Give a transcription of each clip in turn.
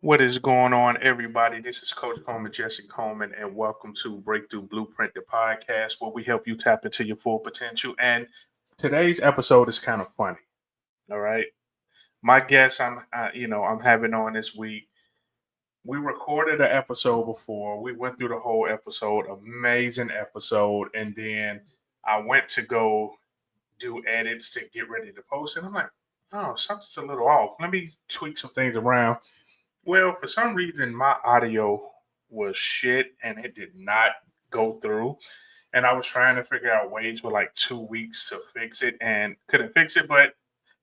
What is going on, everybody? This is Coach Coleman, Jesse Coleman, and welcome to Breakthrough Blueprint, the podcast where we help you tap into your full potential. And today's episode is kind of funny. All right, my guest I'm having on this week. We recorded an episode before. We went through the whole episode, amazing episode, and then I went to go do edits to get ready to post, and I'm like, oh, something's a little off. Let me tweak some things around. Well, for some reason, my audio was shit and it did not go through. And I was trying to figure out ways for like 2 weeks to fix it and couldn't fix it. But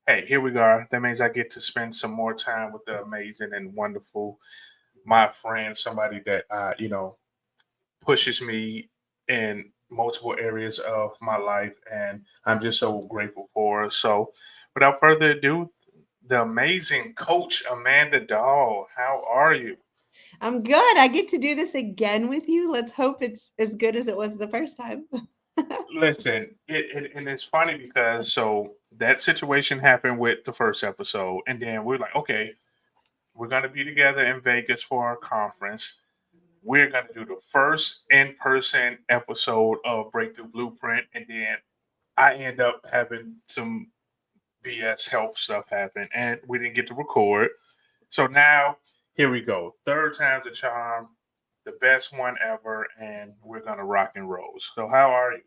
hey, here we are. That means I get to spend some more time with the amazing and wonderful my friend, somebody that pushes me in multiple areas of my life, and I'm just so grateful for her. So, without further ado, the amazing Coach Amanda Dahl. How are you? I'm good. I get to do this again with you. Let's hope it's as good as it was the first time. Listen, and it's funny because so that situation happened with the first episode, and then we're like, okay, we're gonna be together in Vegas for our conference. We're gonna do the first in-person episode of Breakthrough Blueprint, and then I end up having some BS health stuff happen, and we didn't get to record. So now here we go. Third time's the charm, the best one ever, and we're gonna rock and roll. So how are you?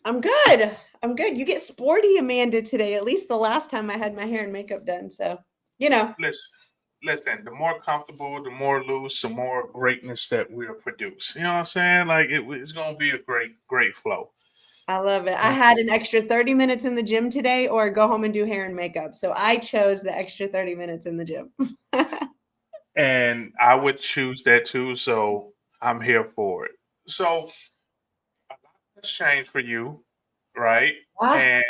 I'm good. I'm good. You get sporty, Amanda, today. At least the last time I had my hair and makeup done. So, you know, Listen, listen. The more comfortable, the more loose, the more greatness that we'll produce. You know what I'm saying? Like it's gonna be a great flow. I love it. I had an extra 30 minutes in the gym today or go home and do hair and makeup. So I chose the extra 30 minutes in the gym. And I would choose that too. So I'm here for it. So a lot has changed for you, right? Ah, And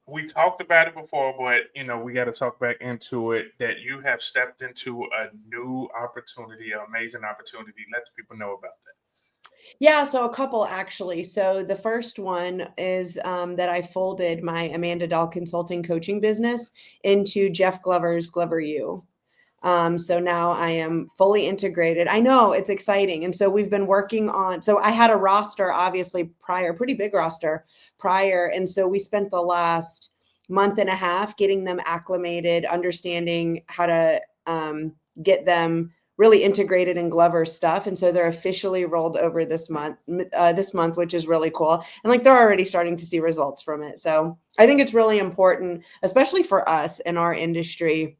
we talked about it before, but we got to talk back into it that you have stepped into a new opportunity, an amazing opportunity. Let the people know about that. yeah, so a couple actually. So the first one is that I folded my Amanda Dahl consulting coaching business into Jeff Glover's Glover U. So now I am fully integrated. I know it's exciting. And so we've been working on, so I had a roster obviously prior, pretty big roster prior. And so we spent the last month and a half getting them acclimated, understanding how to get them really integrated in Glover stuff. And so they're officially rolled over this month, which is really cool. And like they're already starting to see results from it. So I think it's really important, especially for us in our industry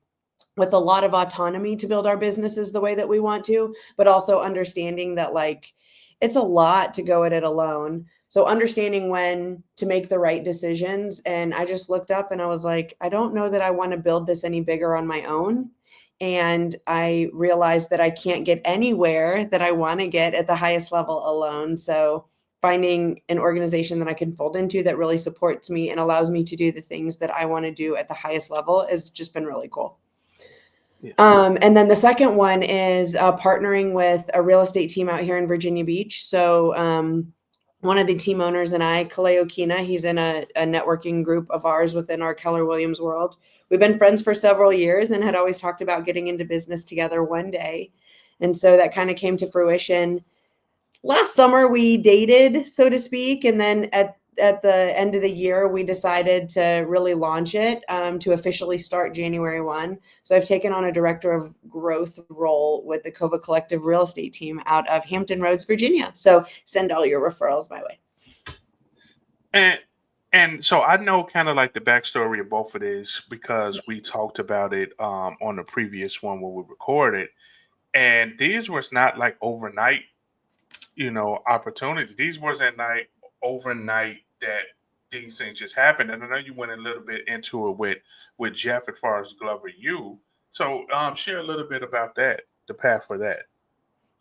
with a lot of autonomy to build our businesses the way that we want to, but also understanding that like it's a lot to go at it alone. So understanding when to make the right decisions. And I just looked up and I was like, I don't know that I want to build this any bigger on my own. And I realized that I can't get anywhere that I want to get at the highest level alone. So finding an organization that I can fold into that really supports me and allows me to do the things that I want to do at the highest level has just been really cool. Yeah. And then the second one is partnering with a real estate team out here in Virginia Beach. So one of the team owners and I, Kaleo Kina, he's in a networking group of ours within our Keller Williams world. We've been friends for several years and had always talked about getting into business together one day. And so that kind of came to fruition. Last summer we dated, so to speak, and then at the end of the year, we decided to really launch it to officially start January 1. So I've taken on a director of growth role with the CoVA Collective Real Estate Team out of Hampton Roads, Virginia. So send all your referrals my way. And and so I know kind of like the backstory of both of these because we talked about it on the previous one where we recorded. And these was not like overnight, opportunities. These wasn't like overnight that these things just happened. And I know you went a little bit into it with Jeff as far as Glover U. So share a little bit about that, the path for that.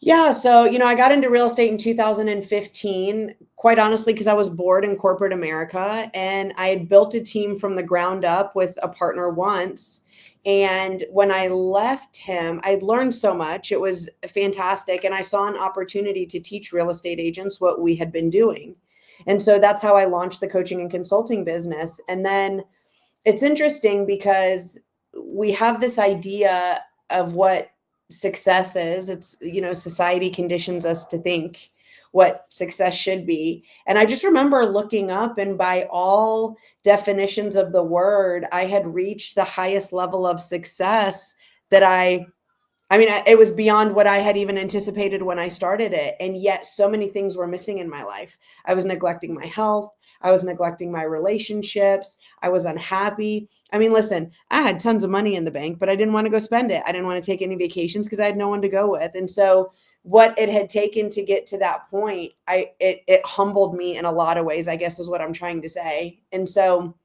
Yeah, so I got into real estate in 2015, quite honestly, because I was bored in corporate America and I had built a team from the ground up with a partner once. And when I left him, I learned so much. It was fantastic. And I saw an opportunity to teach real estate agents what we had been doing. And so that's how I launched the coaching and consulting business. And then it's interesting because we have this idea of what success is. It's, society conditions us to think what success should be. And I just remember looking up, and by all definitions of the word, I had reached the highest level of success that it was beyond what I had even anticipated when I started it. And yet so many things were missing in my life. I was neglecting my health. I was neglecting my relationships. I was unhappy. Listen, I had tons of money in the bank, but I didn't want to go spend it. I didn't want to take any vacations because I had no one to go with. And so what it had taken to get to that point, it humbled me in a lot of ways, I guess is what I'm trying to say. And so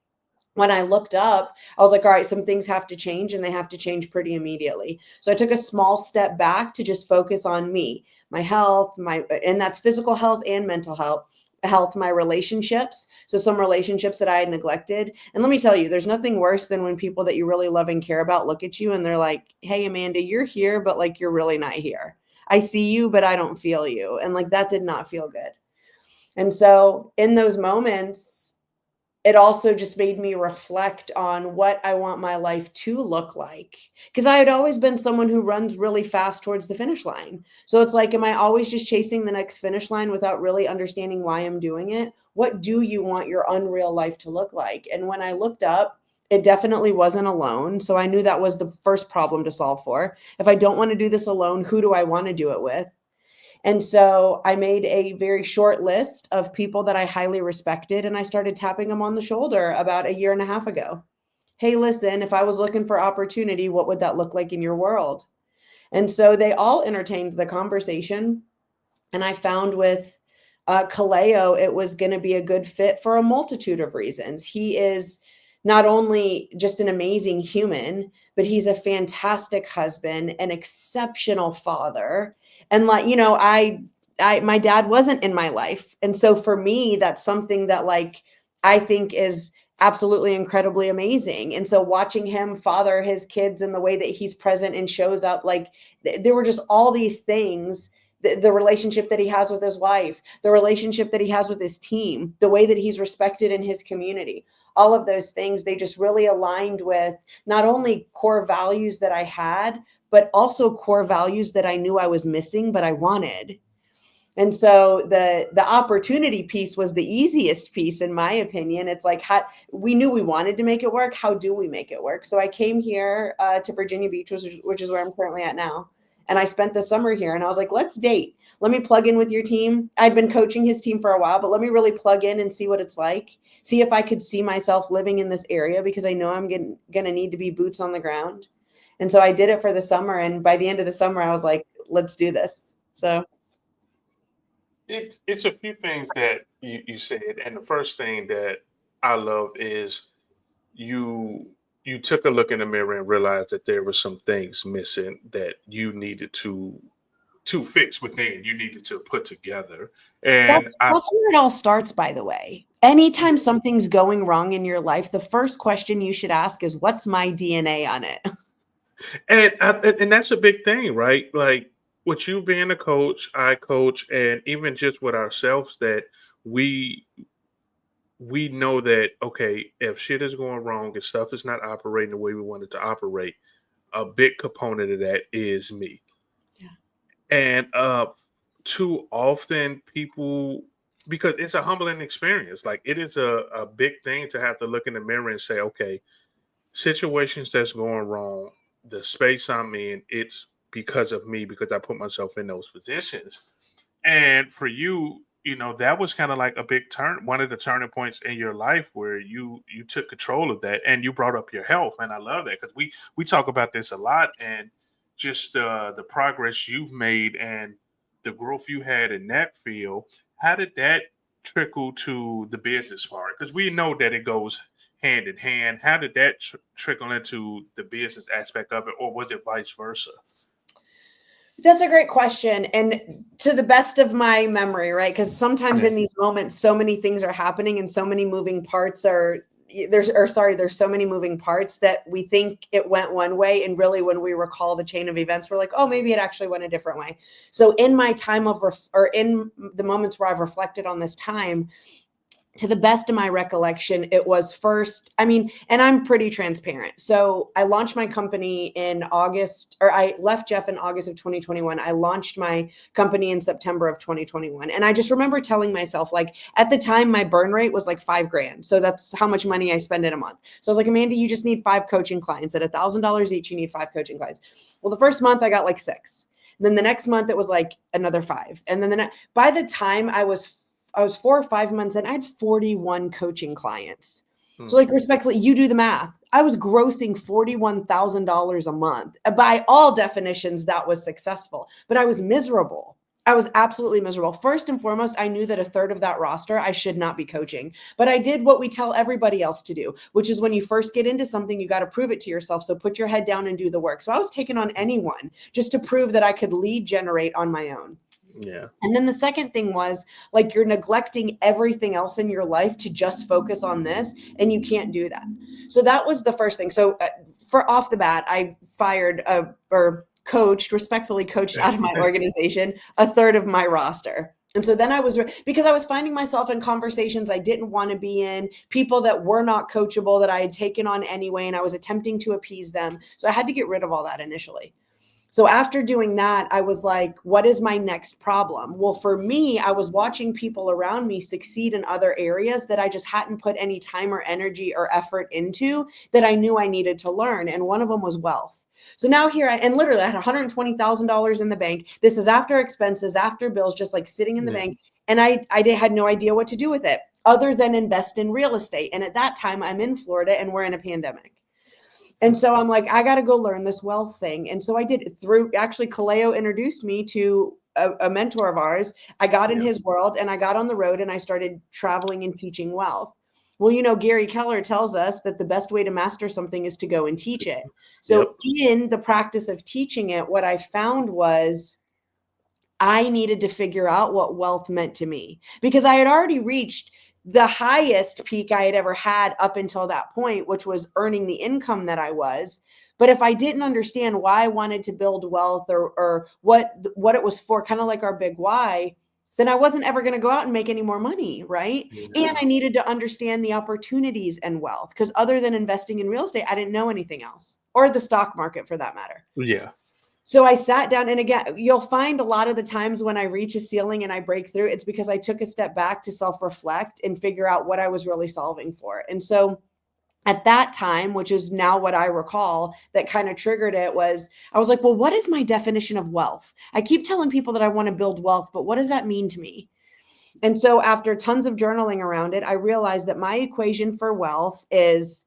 when I looked up, I was like, all right, some things have to change, and they have to change pretty immediately. So I took a small step back to just focus on me, my health, and that's physical health and mental health, my relationships. So some relationships that I had neglected. And let me tell you, there's nothing worse than when people that you really love and care about look at you and they're like, hey, Amanda, you're here, but like, you're really not here. I see you, but I don't feel you. And like, that did not feel good. And so in those moments, it also just made me reflect on what I want my life to look like. Because I had always been someone who runs really fast towards the finish line. So it's like, am I always just chasing the next finish line without really understanding why I'm doing it? What do you want your unreal life to look like? And when I looked up, it definitely wasn't alone. So I knew that was the first problem to solve for. If I don't want to do this alone, who do I want to do it with? And so I made a very short list of people that I highly respected, and I started tapping them on the shoulder about a year and a half ago. Hey, listen, if I was looking for opportunity, what would that look like in your world? And so they all entertained the conversation. And I found with Kaleo, it was going to be a good fit for a multitude of reasons. He is not only just an amazing human, but he's a fantastic husband, an exceptional father. And like, my dad wasn't in my life. And so for me, that's something that like, I think is absolutely incredibly amazing. And so watching him father his kids in the way that he's present and shows up, like there were just all these things, the relationship that he has with his wife, the relationship that he has with his team, the way that he's respected in his community, all of those things, they just really aligned with not only core values that I had, but also core values that I knew I was missing, but I wanted. And so the opportunity piece was the easiest piece, in my opinion. It's like, we knew we wanted to make it work. How do we make it work? So I came here to Virginia Beach, which is where I'm currently at now. And I spent the summer here, and I was like, let's date. Let me plug in with your team. I'd been coaching his team for a while, but let me really plug in and see what it's like. See if I could see myself living in this area, because I know I'm going to need to be boots on the ground. And so I did it for the summer. And by the end of the summer, I was like, let's do this. So It's a few things that you said, and the first thing that I love is you you took a look in the mirror and realized that there were some things missing that you needed to fix within, you needed to put together. And that's where it all starts, by the way. Anytime something's going wrong in your life, the first question you should ask is, what's my DNA on it? and that's a big thing, right? Like with you being a coach, I coach, and even just with ourselves, that we we know that okay, if shit is going wrong and stuff is not operating the way we want it to operate, a big component of that is me. Yeah. And too often people, because it's a humbling experience, like it is a big thing to have to look in the mirror and say, okay, situations that's going wrong, the space I'm in, it's because of me, because I put myself in those positions. And for you, that was kind of like a big one of the turning points in your life where you took control of that, and you brought up your health. And I love that, because we talk about this a lot, and just the progress you've made and the growth you had in that field. How did that trickle to the business part? Because we know that it goes hand in hand. How did that trickle into the business aspect of it, or was it vice versa? That's a great question. And to the best of my memory, right? Because sometimes Yeah. in these moments, so many things are happening and so many moving parts there's so many moving parts that we think it went one way. And really, when we recall the chain of events, we're like, oh, maybe it actually went a different way. So in my time or in the moments where I've reflected on this time, to the best of my recollection, it was first, I mean, and I'm pretty transparent. So I launched my company in August, or I left Jeff in August of 2021. I launched my company in September of 2021. And I just remember telling myself, like, at the time, my burn rate was like $5,000. So that's how much money I spend in a month. So I was like, Amanda, you just need 5 coaching clients at $1,000 each. You need 5 coaching clients. Well, the first month I got like 6. And then the next month it was like another 5. And then by the time I was 4 or 5 months in, I had 41 coaching clients. So like respectfully, you do the math. I was grossing $41,000 a month. By all definitions, that was successful, but I was miserable. I was absolutely miserable. First and foremost, I knew that a third of that roster, I should not be coaching, but I did what we tell everybody else to do, which is when you first get into something, you got to prove it to yourself. So put your head down and do the work. So I was taking on anyone just to prove that I could lead generate on my own. Yeah. And then the second thing was, like, you're neglecting everything else in your life to just focus on this, and you can't do that. So that was the first thing. So for off the bat, I fired respectfully coached out of my organization a third of my roster. And so then because I was finding myself in conversations I didn't want to be in, people that were not coachable that I had taken on anyway, and I was attempting to appease them. So I had to get rid of all that initially. So after doing that, I was like, what is my next problem? Well, for me, I was watching people around me succeed in other areas that I just hadn't put any time or energy or effort into that I knew I needed to learn. And one of them was wealth. So now here and literally I had $120,000 in the bank. This is after expenses, after bills, just like sitting in the bank. And I had no idea what to do with it other than invest in real estate. And at that time, I'm in Florida and we're in a pandemic. And so I'm like, I got to go learn this wealth thing. And so I did. Actually, Kaleo introduced me to a mentor of ours. I got in his world and I got on the road and I started traveling and teaching wealth. Well, Gary Keller tells us that the best way to master something is to go and teach it. So in the practice of teaching it, what I found was I needed to figure out what wealth meant to me, because I had already reached the highest peak I had ever had up until that point, which was earning the income that I was. But if I didn't understand why I wanted to build wealth or what it was for, kind of like our big why, then I wasn't ever going to go out and make any more money, right? Yeah. And I needed to understand the opportunities and wealth, because other than investing in real estate, I didn't know anything else, or the stock market for that matter. Yeah. So I sat down, and again, you'll find a lot of the times when I reach a ceiling and I break through, it's because I took a step back to self-reflect and figure out what I was really solving for. And so at that time, which is now what I recall, that kind of triggered it was, I was like, well, what is my definition of wealth? I keep telling people that I want to build wealth, but what does that mean to me? And so after tons of journaling around it, I realized that my equation for wealth is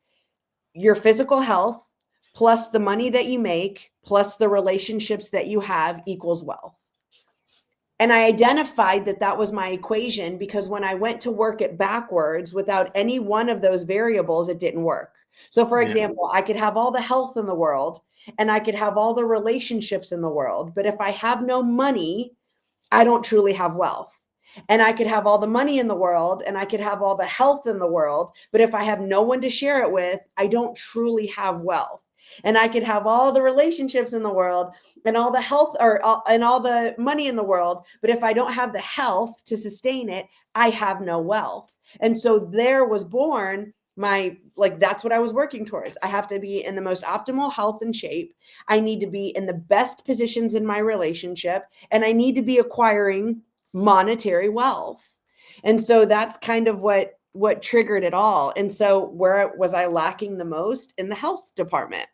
your physical health plus the money that you make plus the relationships that you have equals wealth. And I identified that that was my equation, because when I went to work it backwards without any one of those variables, it didn't work. So for example, I could have all the health in the world and I could have all the relationships in the world, but if I have no money, I don't truly have wealth. And I could have all the money in the world and I could have all the health in the world, but if I have no one to share it with, I don't truly have wealth. And I could have all the relationships in the world and all the health and all the money in the world, but if I don't have the health to sustain it, I have no wealth. And so there was born that's what I was working towards. I have to be in the most optimal health and shape. I need to be in the best positions in my relationship, and I need to be acquiring monetary wealth. And so that's kind of what triggered it all. And so where was I lacking the most? In the health department.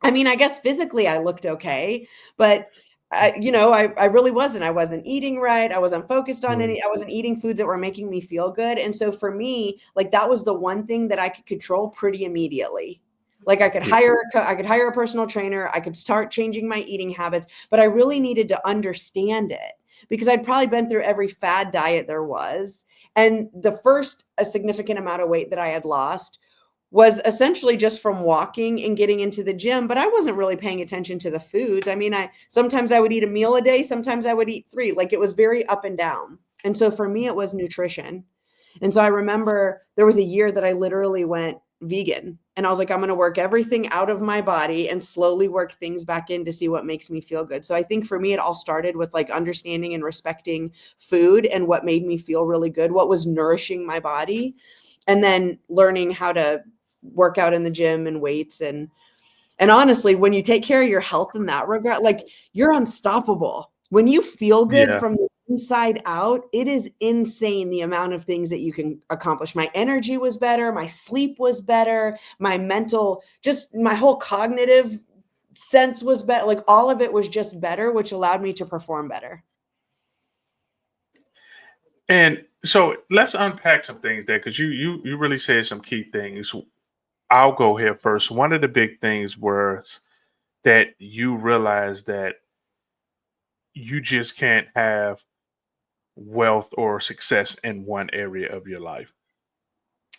I mean, I guess physically I looked okay, but I really wasn't. I wasn't eating right. I wasn't focused on I wasn't eating foods that were making me feel good. And so for me, like, that was the one thing that I could control pretty immediately. Like, I could hire a personal trainer. I could start changing my eating habits, but I really needed to understand it, because I'd probably been through every fad diet there was. And a significant amount of weight that I had lost was essentially just from walking and getting into the gym, but I wasn't really paying attention to the foods. I mean, sometimes I would eat a meal a day, sometimes I would eat 3. Like, it was very up and down. And so for me, it was nutrition. And so I remember there was a year that I literally went vegan. And I was like, I'm going to work everything out of my body and slowly work things back in to see what makes me feel good. So I think for me, it all started with like understanding and respecting food and what made me feel really good, what was nourishing my body, and then learning how to work out in the gym and weights. And honestly, when you take care of your health in that regard, like you're unstoppable. When you feel good Yeah. from the inside out, it is insane the amount of things that you can accomplish. My energy was better, my sleep was better, my mental, just my whole cognitive sense was better. Like all of it was just better, which allowed me to perform better. And so let's unpack some things there because you really said some key things. I'll go here first. One of the big things was that you realize that you just can't have wealth or success in one area of your life.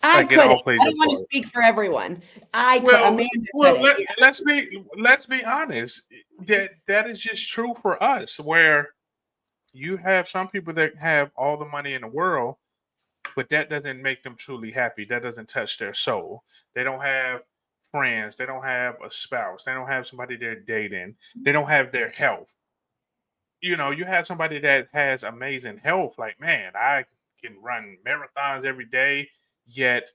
I Like it couldn't. all plays I a don't want to part. speak for everyone. I could. Well, Amanda well, couldn't. Yeah. let's be honest. That is just true for us. Where you have some people that have all the money in the world, but that doesn't make them truly happy. That doesn't touch their soul. They don't have friends. They don't have a spouse. They don't have somebody they're dating. They don't have their health. You have somebody that has amazing health. Like, man, I can run marathons every day, yet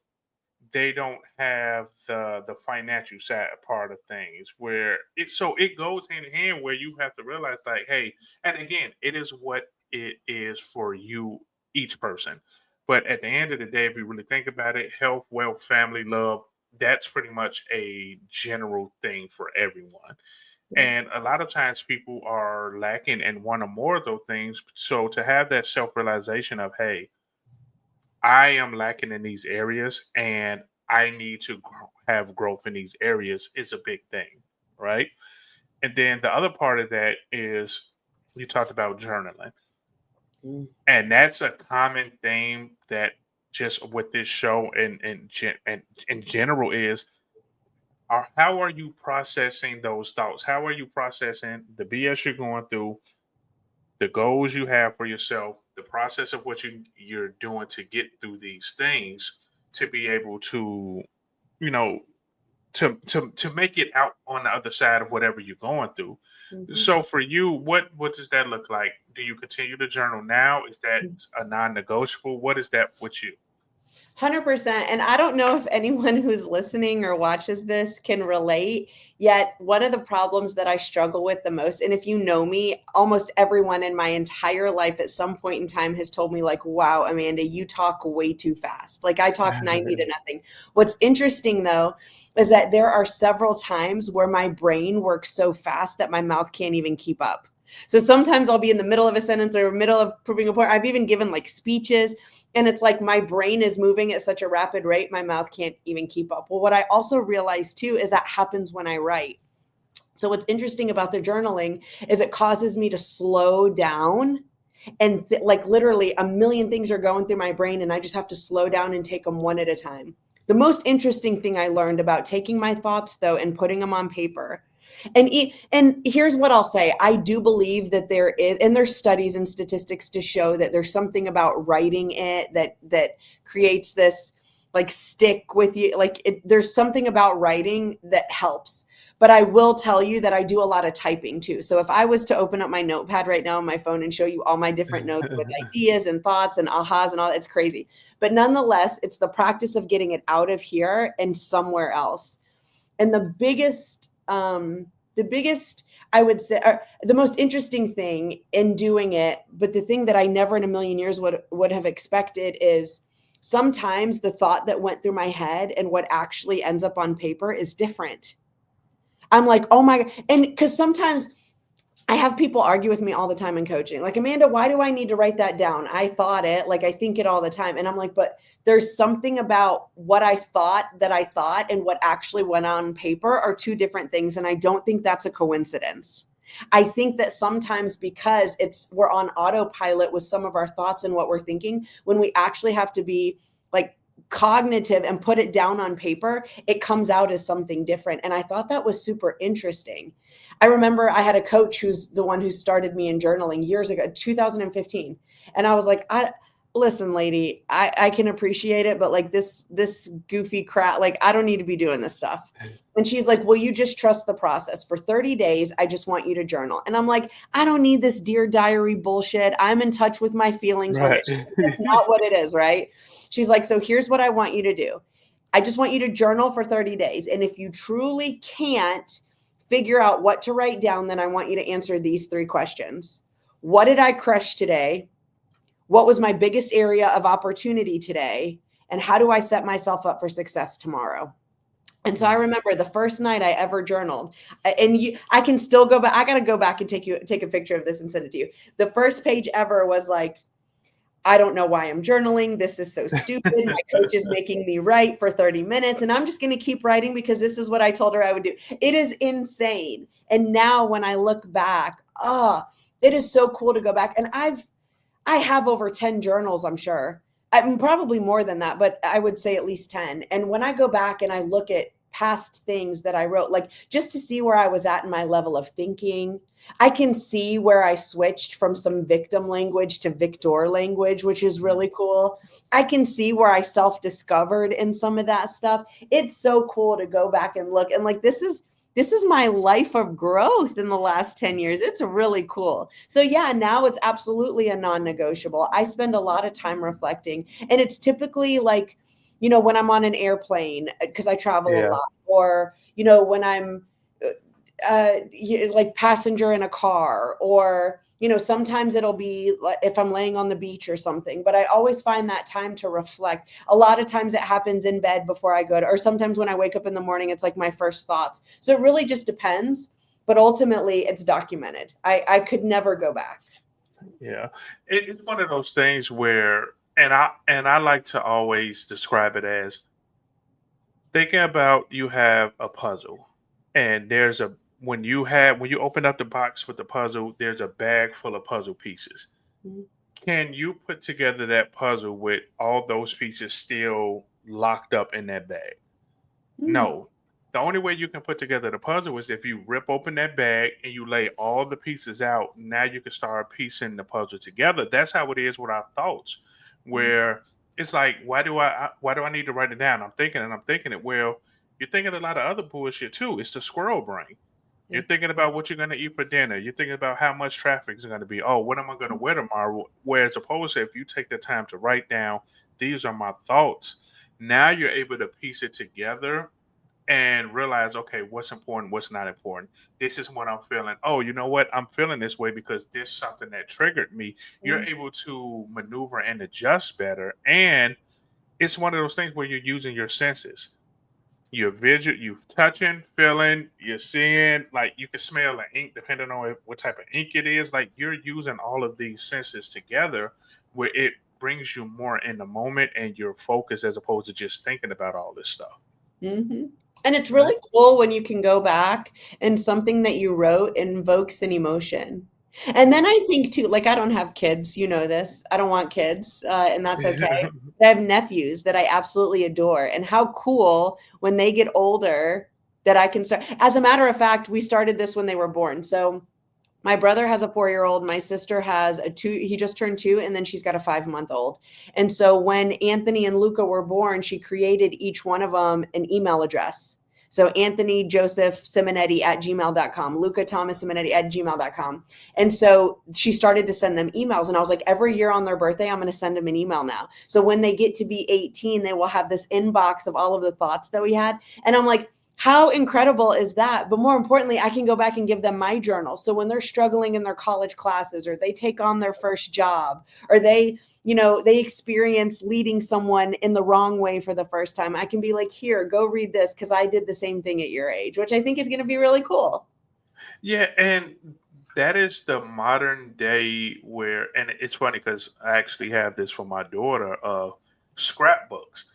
they don't have the financial side part of things where it goes hand in hand where you have to realize like, hey, and again, it is what it is for you, each person. But at the end of the day, if you really think about it, health, wealth, family, love, that's pretty much a general thing for everyone. And a lot of times people are lacking in one or more of those things. So to have that self-realization of, hey, I am lacking in these areas and I need to have growth in these areas is a big thing, right? And then the other part of that is you talked about journaling. Mm. And that's a common theme that just with this show and in general is how are you processing those thoughts? How are you processing the BS you're going through, the goals you have for yourself, the process of what you're doing to get through these things to be able to, you know, to make it out on the other side of whatever you're going through. Mhm. So for you, what does that look like? Do you continue to journal now? Is that a non-negotiable? What is that with you? 100%. And I don't know if anyone who's listening or watches this can relate, yet one of the problems that I struggle with the most, and if you know me, almost everyone in my entire life at some point in time has told me like, wow, Amanda, you talk way too fast. Like I talk 90 to nothing. What's interesting though, is that there are several times where my brain works so fast that my mouth can't even keep up. So sometimes I'll be in the middle of a sentence or middle of proving a point. I've even given like speeches, and it's like my brain is moving at such a rapid rate, my mouth can't even keep up. Well, what I also realized too is that happens when I write. So what's interesting about the journaling is it causes me to slow down and like literally a million things are going through my brain and I just have to slow down and take them one at a time. The most interesting thing I learned about taking my thoughts though and putting them on paper, and here's what I'll say. I do believe that there is, and there's studies and statistics to show that there's something about writing it that creates this like stick with you. Like there's something about writing that helps. But I will tell you that I do a lot of typing too. So if I was to open up my notepad right now on my phone and show you all my different notes with ideas and thoughts and ahas and all, it's crazy. But nonetheless, it's the practice of getting it out of here and somewhere else. And the biggest I would say, or the most interesting thing in doing it, but the thing that I never in a million years would have expected is sometimes the thought that went through my head and what actually ends up on paper is different. I'm like, oh my God. And because sometimes I have people argue with me all the time in coaching. Like, Amanda, why do I need to write that down? I thought it, like I think it all the time. And I'm like, but there's something about what I thought and what actually went on paper are two different things. And I don't think that's a coincidence. I think that sometimes because we're on autopilot with some of our thoughts and what we're thinking, when we actually have to be like cognitive and put it down on paper, it comes out as something different. And I thought that was super interesting. I remember I had a coach who's the one who started me in journaling years ago, 2015. And I was like, listen, lady, I can appreciate it, but like this goofy crap, like I don't need to be doing this stuff. And she's like, well, you just trust the process. For 30 days, I just want you to journal. And I'm like, I don't need this Dear Diary bullshit. I'm in touch with my feelings when Right. it's that's not what it is, right? She's like, so here's what I want you to do. I just want you to journal for 30 days. And if you truly can't figure out what to write down, then I want you to answer these 3 questions. What did I crush today? What was my biggest area of opportunity today? And how do I set myself up for success tomorrow? And so I remember the first night I ever journaled, I can still go back. I got to go back and take a picture of this and send it to you. The first page ever was like, I don't know why I'm journaling. This is so stupid. My coach is making me write for 30 minutes and I'm just going to keep writing because this is what I told her I would do. It is insane. And now when I look back, it is so cool to go back. And I have over 10 journals, I'm sure. I'm probably more than that, but I would say at least 10. And when I go back and I look at past things that I wrote, like just to see where I was at in my level of thinking, I can see where I switched from some victim language to victor language, which is really cool. I can see where I self-discovered in some of that stuff. It's so cool to go back and look and like this is my life of growth in the last 10 years. It's really cool. So yeah, now it's absolutely a non-negotiable. I spend a lot of time reflecting and it's typically like, when I'm on an airplane because I travel a Yeah. lot or, when I'm like passenger in a car or sometimes it'll be like if I'm laying on the beach or something, but I always find that time to reflect. A lot of times it happens in bed before I go to, or sometimes when I wake up in the morning it's like my first thoughts. So it really just depends, but ultimately it's documented. I could never go back. Yeah. It's one of those things where, and I like to always describe it as thinking about you have a puzzle, and there's a when you open up the box with the puzzle, there's a bag full of puzzle pieces. Mhm. Can you put together that puzzle with all those pieces still locked up in that bag? Mm, No. The only way you can put together the puzzle is if you rip open that bag and you lay all the pieces out. Now you can start piecing the puzzle together. That's how it is with our thoughts, mm, where it's like, why do I need to write it down? I'm thinking and I'm thinking it. Well, you're thinking a lot of other bullshit too. It's the squirrel brain. yeah. You're thinking about what you're going to eat for dinner. You're thinking about how much traffic is going to be. Oh, what am I going to wear tomorrow? Whereas opposed to if you take the time to write down, these are my thoughts. Now you're able to piece it together and realize, okay, what's important, what's not important. This is what I'm feeling. Oh, you know what? I'm feeling this way because this something that triggered me. You're Mm, able to maneuver and adjust better. And it's one of those things where you're using your senses. You're visual, you touching, feeling, you're seeing, like you can smell the ink depending on what type of ink it is. Like you're using all of these senses together where it brings you more in the moment and your focus as opposed to just thinking about all this stuff. mhm. And it's Right. really cool when you can go back and something that you wrote invokes an emotion. And then I think too, like I don't have kids, you know this. I don't want kids, and that's okay. But I have nephews that I absolutely adore. And how cool when they get older that I can start. As a matter of fact, we started this when they were born. So my brother has a 4-year-old. My sister has a 2. He just turned 2, and then she's got a 5-month-old. And so when Anthony and Luca were born, she created each one of them an email address. So Anthony Joseph Simonetti at gmail.com, Luca Thomas Simonetti at gmail.com. And so she started to send them emails. And I was like, every year on their birthday, I'm going to send them an email now. So when they get to be 18, they will have this inbox of all of the thoughts that we had. And I'm like, how incredible is that? But more importantly, I can go back and give them my journal. So when they're struggling in their college classes or they take on their first job or they experience leading someone in the wrong way for the first time, I can be like, here, go read this because I did the same thing at your age, which I think is going to be really cool. Yeah, and that is the modern day where, and it's funny because I actually have this for my daughter, scrapbooks.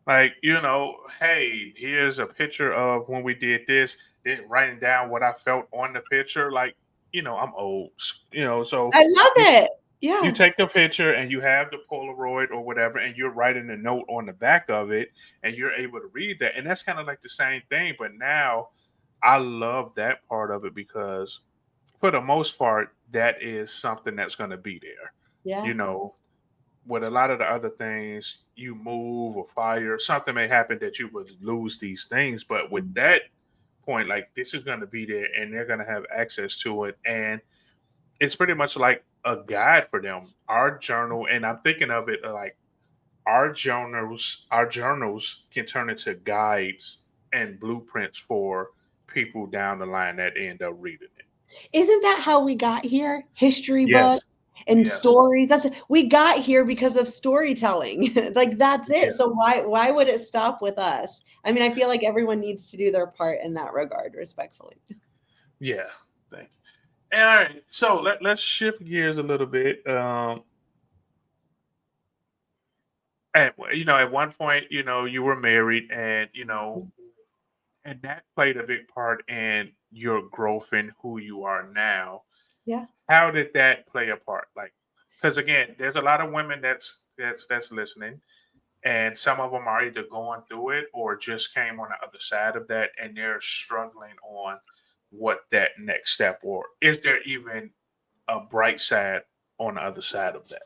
Like, hey, here's a picture of when we did this, then writing down what I felt on the picture. Like, I'm old, so I love you it. you Yeah. take the picture and you have the Polaroid or whatever, and you're writing a note on the back of it, and you're able to read that. And that's kind of like the same thing, but now I love that part of it because for the most part, that is something that's going to be there. You Yeah. know, with a lot of the other things, you move or fire, something may happen that you would lose these things. But with that point, like this is going to be there and they're going to have access to it. And it's pretty much like a guide for them. Our journal, and I'm thinking of it like our journals can turn into guides and blueprints for people down the line that end up reading it. Isn't that how we got here? History Yes. books and Yes. stories. That's we got here because of storytelling. Like that's it. Yeah. So why would it stop with us? I mean, I feel like everyone needs to do their part in that regard, respectfully. Yeah. Thank you. All right. So let's shift gears a little bit. At one point, you were married, and and that played a big part in your growth and who you are now. Yeah. How did that play a part? Like, because again, there's a lot of women that's listening, and some of them are either going through it or just came on the other side of that, and they're struggling on what that next step, or is there even a bright side on the other side of that?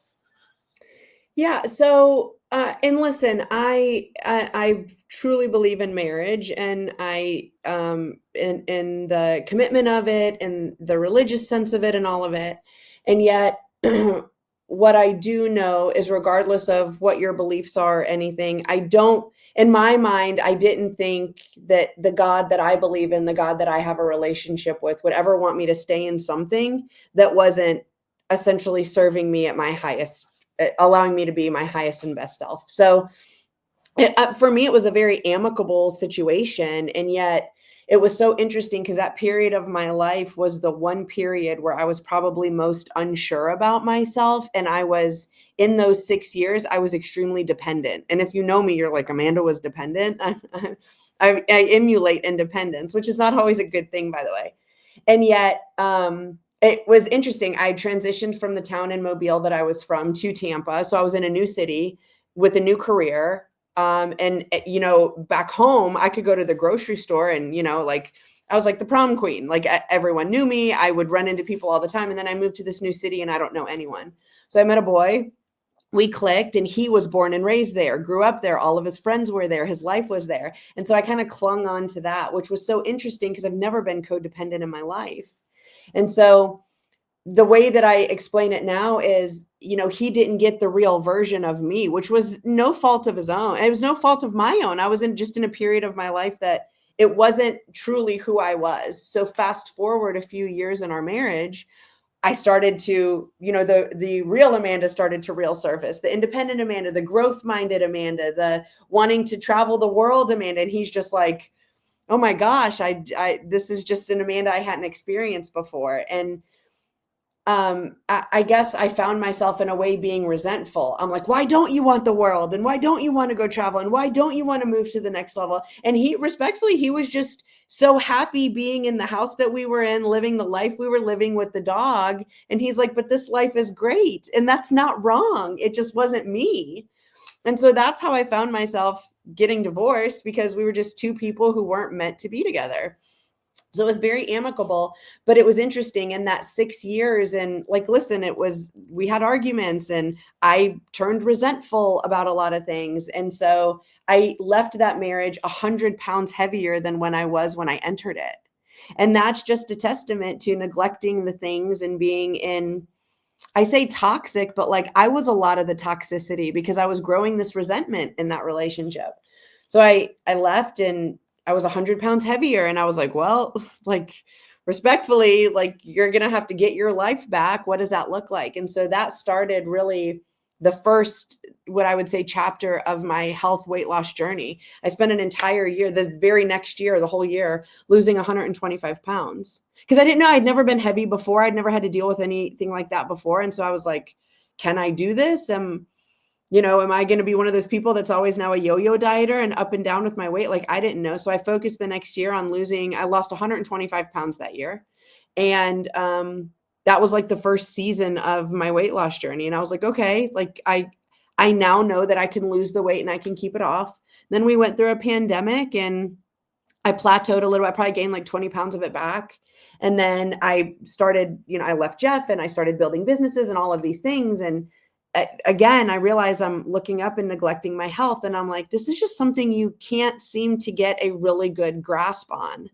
Yeah. So, and listen, I truly believe in marriage, and in the commitment of it, and the religious sense of it, and all of it. And yet, what I do know is, regardless of what your beliefs are, or anything, I don't. In my mind, I didn't think that the God that I believe in, the God that I have a relationship with, would ever want me to stay in something that wasn't essentially serving me at my highest, allowing me to be my highest and best self. So for me, it was a very amicable situation. And yet it was so interesting because that period of my life was the one period where I was probably most unsure about myself. And I was, in those 6 years, I was extremely dependent. And if you know me, you're like, Amanda was dependent. I emulate independence, which is not always a good thing, by the way. And yet, it was interesting. I transitioned from the town in Mobile that I was from to Tampa. So I was in a new city with a new career. Back home, I could go to the grocery store and, like I was like the prom queen. Like everyone knew me. I would run into people all the time. And then I moved to this new city and I don't know anyone. So I met a boy. We clicked, and he was born and raised there, grew up there. All of his friends were there. His life was there. And so I kind of clung on to that, which was so interesting because I've never been codependent in my life. And so the way that I explain it now is, he didn't get the real version of me, which was no fault of his own. It was no fault of my own. I was in a period of my life that it wasn't truly who I was. So fast forward a few years in our marriage, I started to, the real Amanda started to real surface, the independent Amanda, the growth minded Amanda, the wanting to travel the world Amanda. And he's just like, oh my gosh, this is just an Amanda I hadn't experienced before. And I guess I found myself in a way being resentful. I'm like, why don't you want the world? And why don't you want to go travel? And why don't you want to move to the next level? And he was just so happy being in the house that we were in, living the life we were living with the dog. And he's like, but this life is great. And that's not wrong. It just wasn't me. And so that's how I found myself getting divorced, because we were just two people who weren't meant to be together. So it was very amicable, but it was interesting in that 6 years. And like, listen, we had arguments and I turned resentful about a lot of things. And so I left that marriage 100 pounds heavier than when I entered it. And that's just a testament to neglecting the things and being in, I say toxic, but like I was a lot of the toxicity because I was growing this resentment in that relationship. So I left, and I was 100 pounds heavier, and I was like, well, like respectfully, like you're going to have to get your life back. What does that look like? And so that started really the first, what I would say, chapter of my health weight loss journey. I spent an entire year, the very next year, the whole year, losing 125 pounds because I didn't know. I'd never been heavy before. I'd never had to deal with anything like that before. And so I was like, can I do this? Am I going to be one of those people that's always now a yo-yo dieter and up and down with my weight? Like I didn't know. So I focused the next year on I lost 125 pounds that year. And, that was like the first season of my weight loss journey. And I was like, okay, like I now know that I can lose the weight and I can keep it off. Then we went through a pandemic and I plateaued a little. I probably gained like 20 pounds of it back. And then I started, I left Jeff and I started building businesses and all of these things. And again, I realize I'm looking up and neglecting my health. And I'm like, this is just something you can't seem to get a really good grasp on.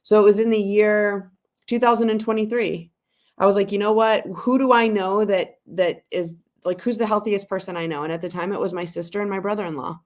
So it was in the year 2023. I was like, you know what? Who do I know that is like, who's the healthiest person I know? And at the time it was my sister and my brother-in-law.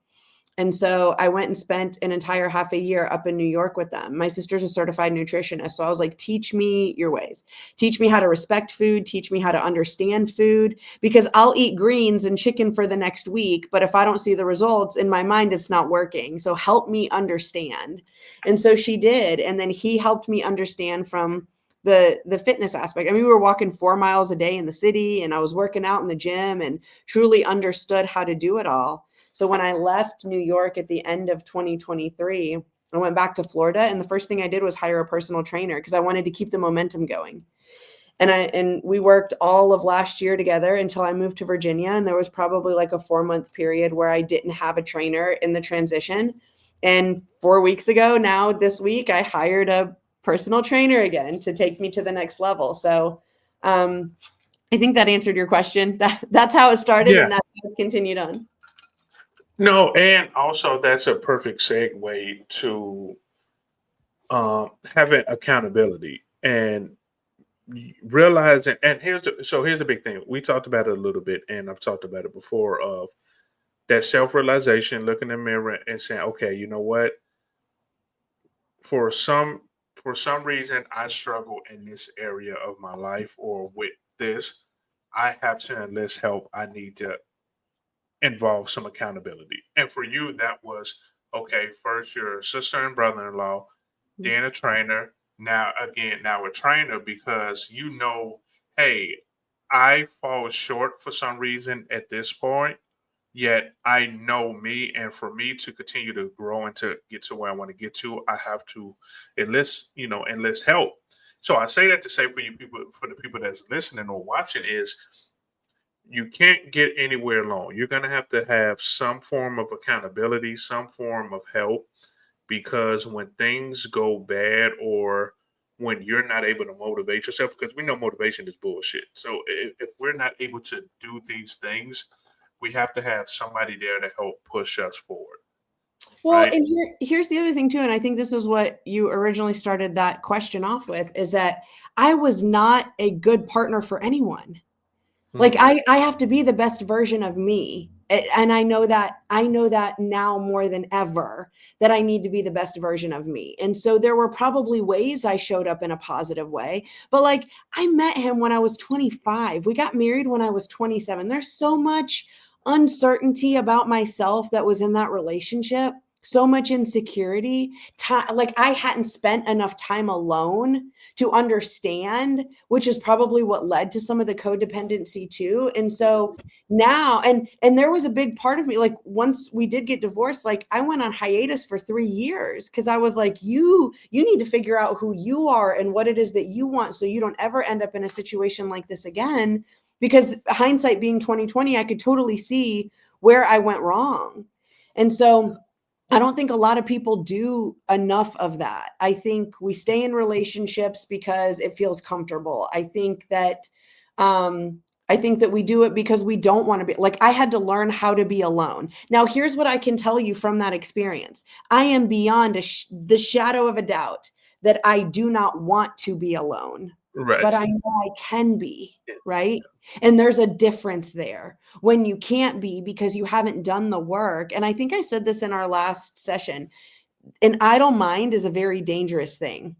And so I went and spent an entire half a year up in New York with them. My sister's a certified nutritionist. So I was like, teach me your ways. Teach me how to respect food. Teach me how to understand food, because I'll eat greens and chicken for the next week. But if I don't see the results in my mind, it's not working. So help me understand. And so she did. And then he helped me understand from the fitness aspect. I mean, we were walking 4 miles a day in the city, and I was working out in the gym and truly understood how to do it all. So when I left New York at the end of 2023, I went back to Florida, and the first thing I did was hire a personal trainer because I wanted to keep the momentum going. And we worked all of last year together until I moved to Virginia, and there was probably like a 4-month period where I didn't have a trainer in the transition. And 4 weeks ago, now this week, I hired a personal trainer again to take me to the next level. So I think that answered your question. That's how it started, Yeah. and that's how it's continued on. No, and also that's a perfect segue to having accountability and realizing. And here's the big thing. We talked about it a little bit, and I've talked about it before. Of that self realization, looking in the mirror and saying, okay, you know what? For some for some reason, I struggle in this area of my life or with this. I have to enlist help. I need to involve some accountability. And for you, that was okay. First, your sister and brother-in-law, then a trainer. Now a trainer because hey, I fall short for some reason at this point. Yet I know me, and for me to continue to grow and to get to where I want to get to, I have to enlist help. So I say that to say for the people that's listening or watching is you can't get anywhere alone. You're going to have some form of accountability, some form of help, because when things go bad or when you're not able to motivate yourself, because we know motivation is bullshit. So if we're not able to do these things, we have to have somebody there to help push us forward, Well, right? and here's the other thing too, and I think this is what you originally started that question off with, is that I was not a good partner for anyone. Like Hmm. I have to be the best version of me. And I know that now more than ever that I need to be the best version of me. And so there were probably ways I showed up in a positive way, but like I met him when I was 25. We got married when I was 27. There's so much uncertainty about myself that was in that relationship, so much insecurity. Like I hadn't spent enough time alone to understand, which is probably what led to some of the codependency too. And so now, and there was a big part of me, like once we did get divorced, like I went on hiatus for 3 years because I was like, you need to figure out who you are and what it is that you want so you don't ever end up in a situation like this again. Because hindsight being 2020, I could totally see where I went wrong. And so I don't think a lot of people do enough of that. I think we stay in relationships because it feels comfortable. I think that we do it because we don't want to be, like, I had to learn how to be alone. Now, here's what I can tell you from that experience. I am beyond the shadow of a doubt that I do not want to be alone, Right. but I know I can be, right? And there's a difference there when you can't be because you haven't done the work. And I think I said this in our last session. An idle mind is a very dangerous thing.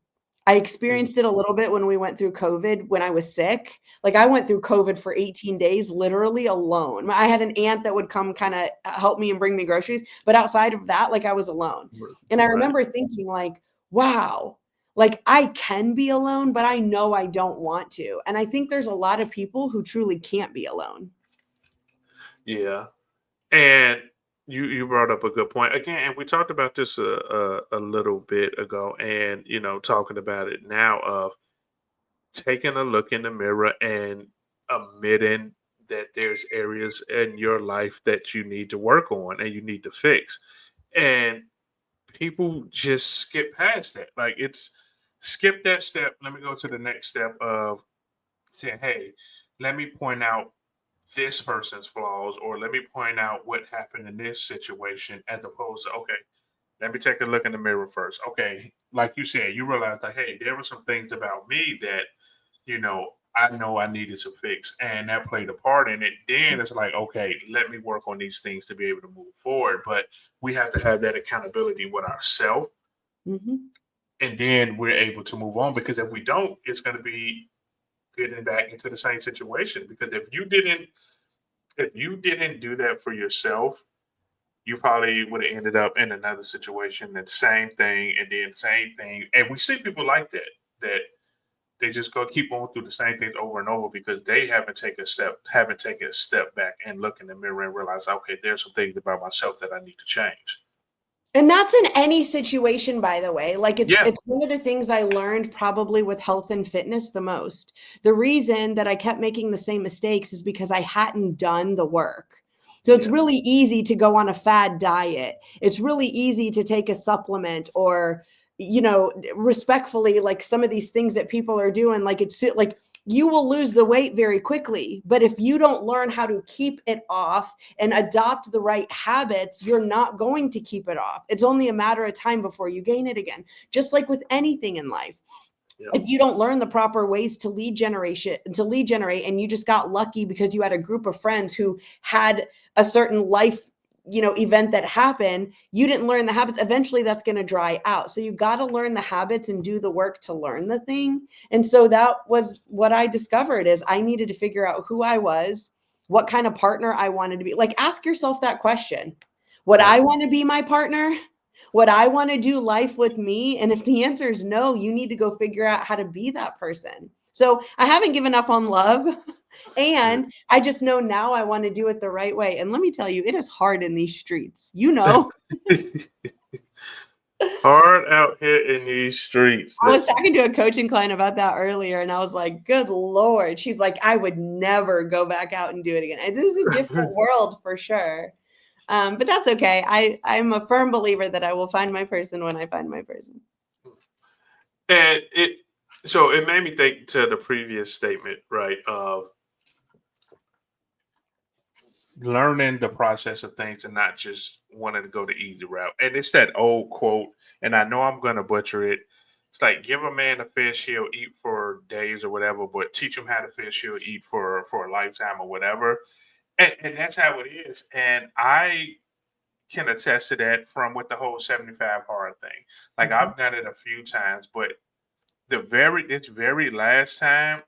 I Mhm. experienced it a little bit when we went through COVID when I was sick. Like I went through COVID for 18 days, literally alone. I had an aunt that would come kind of help me and bring me groceries. But outside of that, like I was alone. And I Right. remember thinking like, wow, like I can be alone, but I know I don't want to. And I think there's a lot of people who truly can't be alone. Yeah. And you brought up a good point again, and we talked about this a little bit ago, and talking about it now of taking a look in the mirror and admitting that there's areas in your life that you need to work on and you need to fix. And people just skip past that. Like it's skip that step. Let me go to the next step of saying, hey, let me point out this person's flaws, or let me point out what happened in this situation, as opposed to, okay, let me take a look in the mirror first. Okay, like you said, you realize that, hey, there were some things about me that, I know I needed to fix, and that played a part in it. Then it's like, okay, let me work on these things to be able to move forward. But we have to have that accountability with ourselves, Mhm. and then we're able to move on. Because if we don't, it's going to be getting back into the same situation. Because if you didn't do that for yourself, you probably would have ended up in another situation, that same thing, and then same thing. And we see people like that, that they just go keep going through the same things over and over because they haven't taken a step back and look in the mirror and realize, okay, there's some things about myself that I need to change. And that's in any situation, by the way. Like it's Yeah, it's one of the things I learned probably with health and fitness the most. The reason that I kept making the same mistakes is because I hadn't done the work. So it's yeah, really easy to go on a fad diet. It's really easy to take a supplement or respectfully, like some of these things that people are doing, like it's like you will lose the weight very quickly. But if you don't learn how to keep it off and adopt the right habits, you're not going to keep it off. It's only a matter of time before you gain it again. Just like with anything in life. yeah, If you don't learn the proper ways to lead generate, and you just got lucky because you had a group of friends who had a certain life event that happened, you didn't learn the habits, eventually that's going to dry out. So you got to learn the habits and do the work to learn the thing. And so that was what I discovered, is I needed to figure out who I was, what kind of partner I wanted to be. Like, ask yourself that question. Would yeah. I want to be my partner? Would I want to do life with me? And if the answer is no, you need to go figure out how to be that person. So I haven't given up on love. Yeah. And I just know now I want to do it the right way. And let me tell you, it is hard in these streets. You know, Hard out here in these streets. I was Listen. talking to a coaching client about that earlier, and I was like, good Lord. She's like, I would never go back out and do it again. It is a different world for sure. But that's okay. I'm a firm believer that I will find my person when I find my person. And it made me think to the previous statement, right? Of learning the process of things and not just wanting to go the easy route. And it's that old quote, and I know I'm going to butcher it. It's like, give a man a fish, he'll eat for days or whatever, but teach him how to fish, he'll eat for a lifetime or whatever. And that's how it is. And I can attest to that from with the whole 75 hard thing. Like, Mhm. I've done it a few times, but this very last time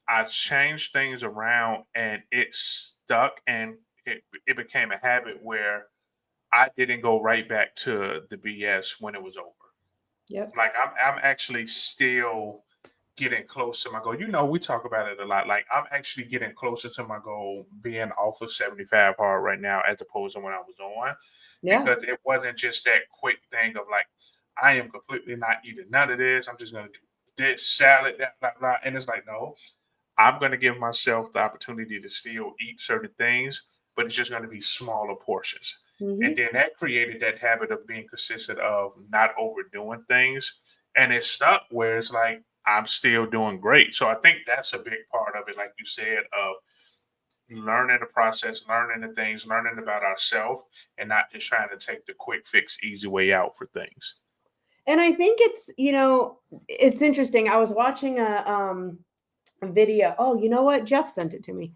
I changed things around and it stuck, and it became a habit where I didn't go right back to the BS when it was over. Yep. Like, I'm actually still getting close to my goal. We talk about it a lot. Like, I'm actually getting closer to my goal being off of 75 hard right now as opposed to when I was on, Yeah. because it wasn't just that quick thing of like, I am completely not eating none of this. I'm just gonna do this salad, that blah blah. And it's like, no, I'm gonna give myself the opportunity to still eat certain things, but it's just gonna be smaller portions. And Mhm. then that created that habit of being consistent of not overdoing things. And it stuck where it's like I'm still doing great. So I think that's a big part of it, like you said, of learning the process, learning the things, learning about ourselves, and not just trying to take the quick fix, easy way out for things. And I think it's interesting. I was watching a video. Oh, you know what? Jeff sent it to me.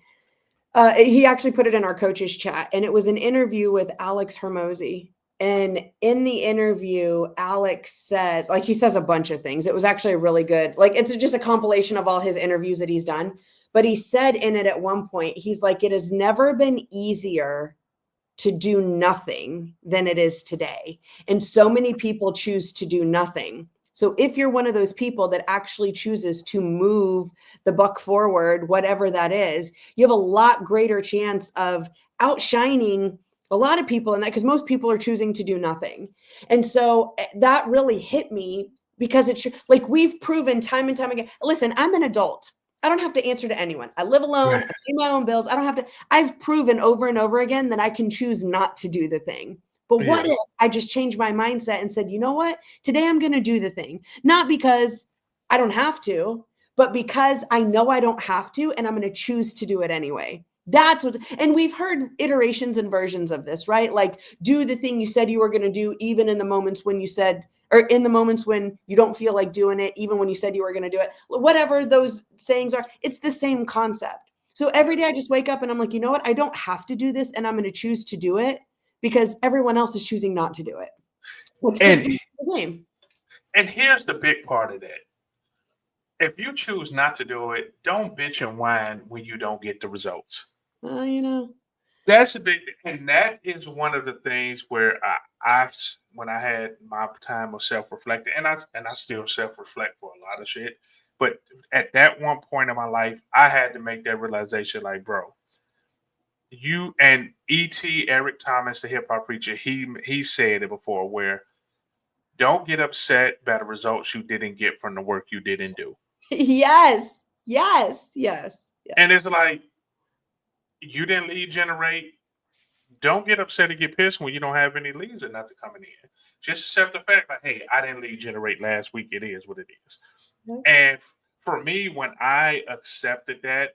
He actually put it in our coaches chat, and it was an interview with Alex Hermosi. And in the interview, Alex says, like, he says a bunch of things. It was actually a really good, like, it's just a compilation of all his interviews that he's done. But he said in it at one point, he's like, it has never been easier to do nothing than it is today. And so many people choose to do nothing. So if you're one of those people that actually chooses to move the buck forward, whatever that is, you have a lot greater chance of outshining a lot of people in that, because most people are choosing to do nothing. And so that really hit me, because it's like we've proven time and time again. Listen, I'm an adult. I don't have to answer to anyone. I live alone. I pay my own bills. I don't have to. I've proven over and over again that I can choose not to do the thing. But what Yeah. if I just changed my mindset and said, you know what? Today I'm going to do the thing. Not because I don't have to, but because I know I don't have to, and I'm going to choose to do it anyway. That's what, and we've heard iterations and versions of this, right? Like, do the thing you said you were going to do, even in the moments when you said, or in the moments when you don't feel like doing it, even when you said you were going to do it, whatever those sayings are, it's the same concept. So every day I just wake up and I'm like, you know what? I don't have to do this, and I'm going to choose to do it because everyone else is choosing not to do it, which puts And me in the game. and here's the big part of that. If you choose not to do it, don't bitch and whine when you don't get the results. You know, That's a big, and that is one of the things where when I had my time of self reflecting, and I still self reflect for a lot of shit, but at that one point in my life, I had to make that realization, like, bro, you and Eric Thomas, the hip hop preacher, he said it before, where don't get upset by the results you didn't get from the work you didn't do. yes, yes, yes, yes. And it's like, you didn't lead generate. Don't get upset and get pissed when you don't have any leads or nothing coming in. Just accept the fact, like, hey, I didn't lead generate last week. It is what it is. And for me, when I accepted that,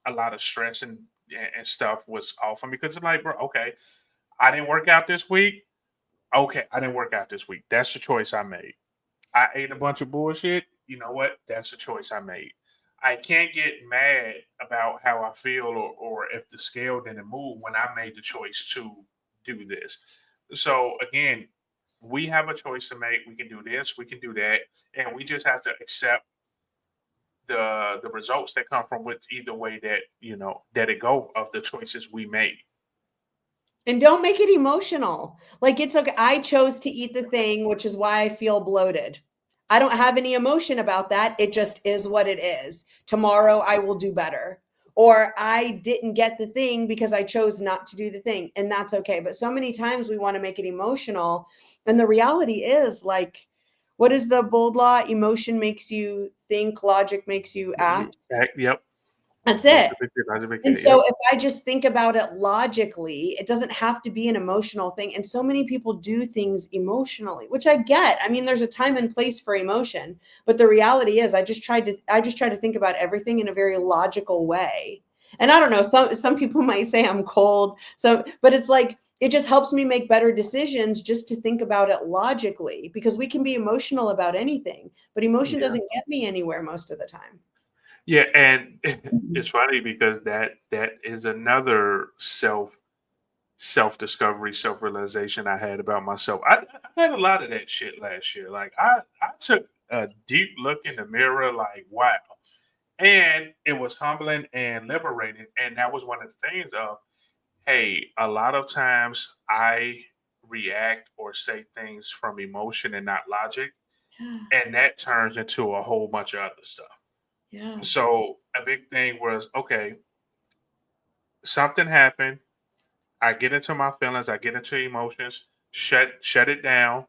a lot of stress and stuff was off of me, because it's like, bro, okay, I didn't work out this week. Okay, I didn't work out this week. That's the choice I made. I ate a bunch of bullshit. You know what? That's the choice I made. I can't get mad about how I feel, or if the scale didn't move when I made the choice to do this. So again, we have a choice to make. We can do this, we can do that, and we just have to accept the results that come from with either way that that it go of the choices we made. And don't make it emotional. Like, it's okay. I chose to eat the thing, which is why I feel bloated. I don't have any emotion about that. It just is what it is. Tomorrow I will do better. Or I didn't get the thing because I chose not to do the thing. And that's okay. But so many times we want to make it emotional. And the reality is, like, what is the bold law? Emotion makes you think, logic makes you act. Yep. That's That's it. a big deal. That's a big And deal. Yep. so if I just think about it logically, it doesn't have to be an emotional thing. And so many people do things emotionally, which I get. I mean, there's a time and place for emotion, but the reality is I just try to think about everything in a very logical way. And I don't know, some people might say I'm cold. So, but it's like, it just helps me make better decisions just to think about it logically, because we can be emotional about anything, but emotion Yeah. doesn't get me anywhere most of the time. Yeah, and it's funny because that is another self discovery, self realization I had about myself. I had a lot of that shit last year. Like, I took a deep look in the mirror, like, wow, and it was humbling and liberating. And that was one of the things of, hey, a lot of times I react or say things from emotion and not logic, Yeah. and that turns into a whole bunch of other stuff. Yeah. So a big thing was, okay, something happened. I get into my feelings, I get into emotions, shut it down.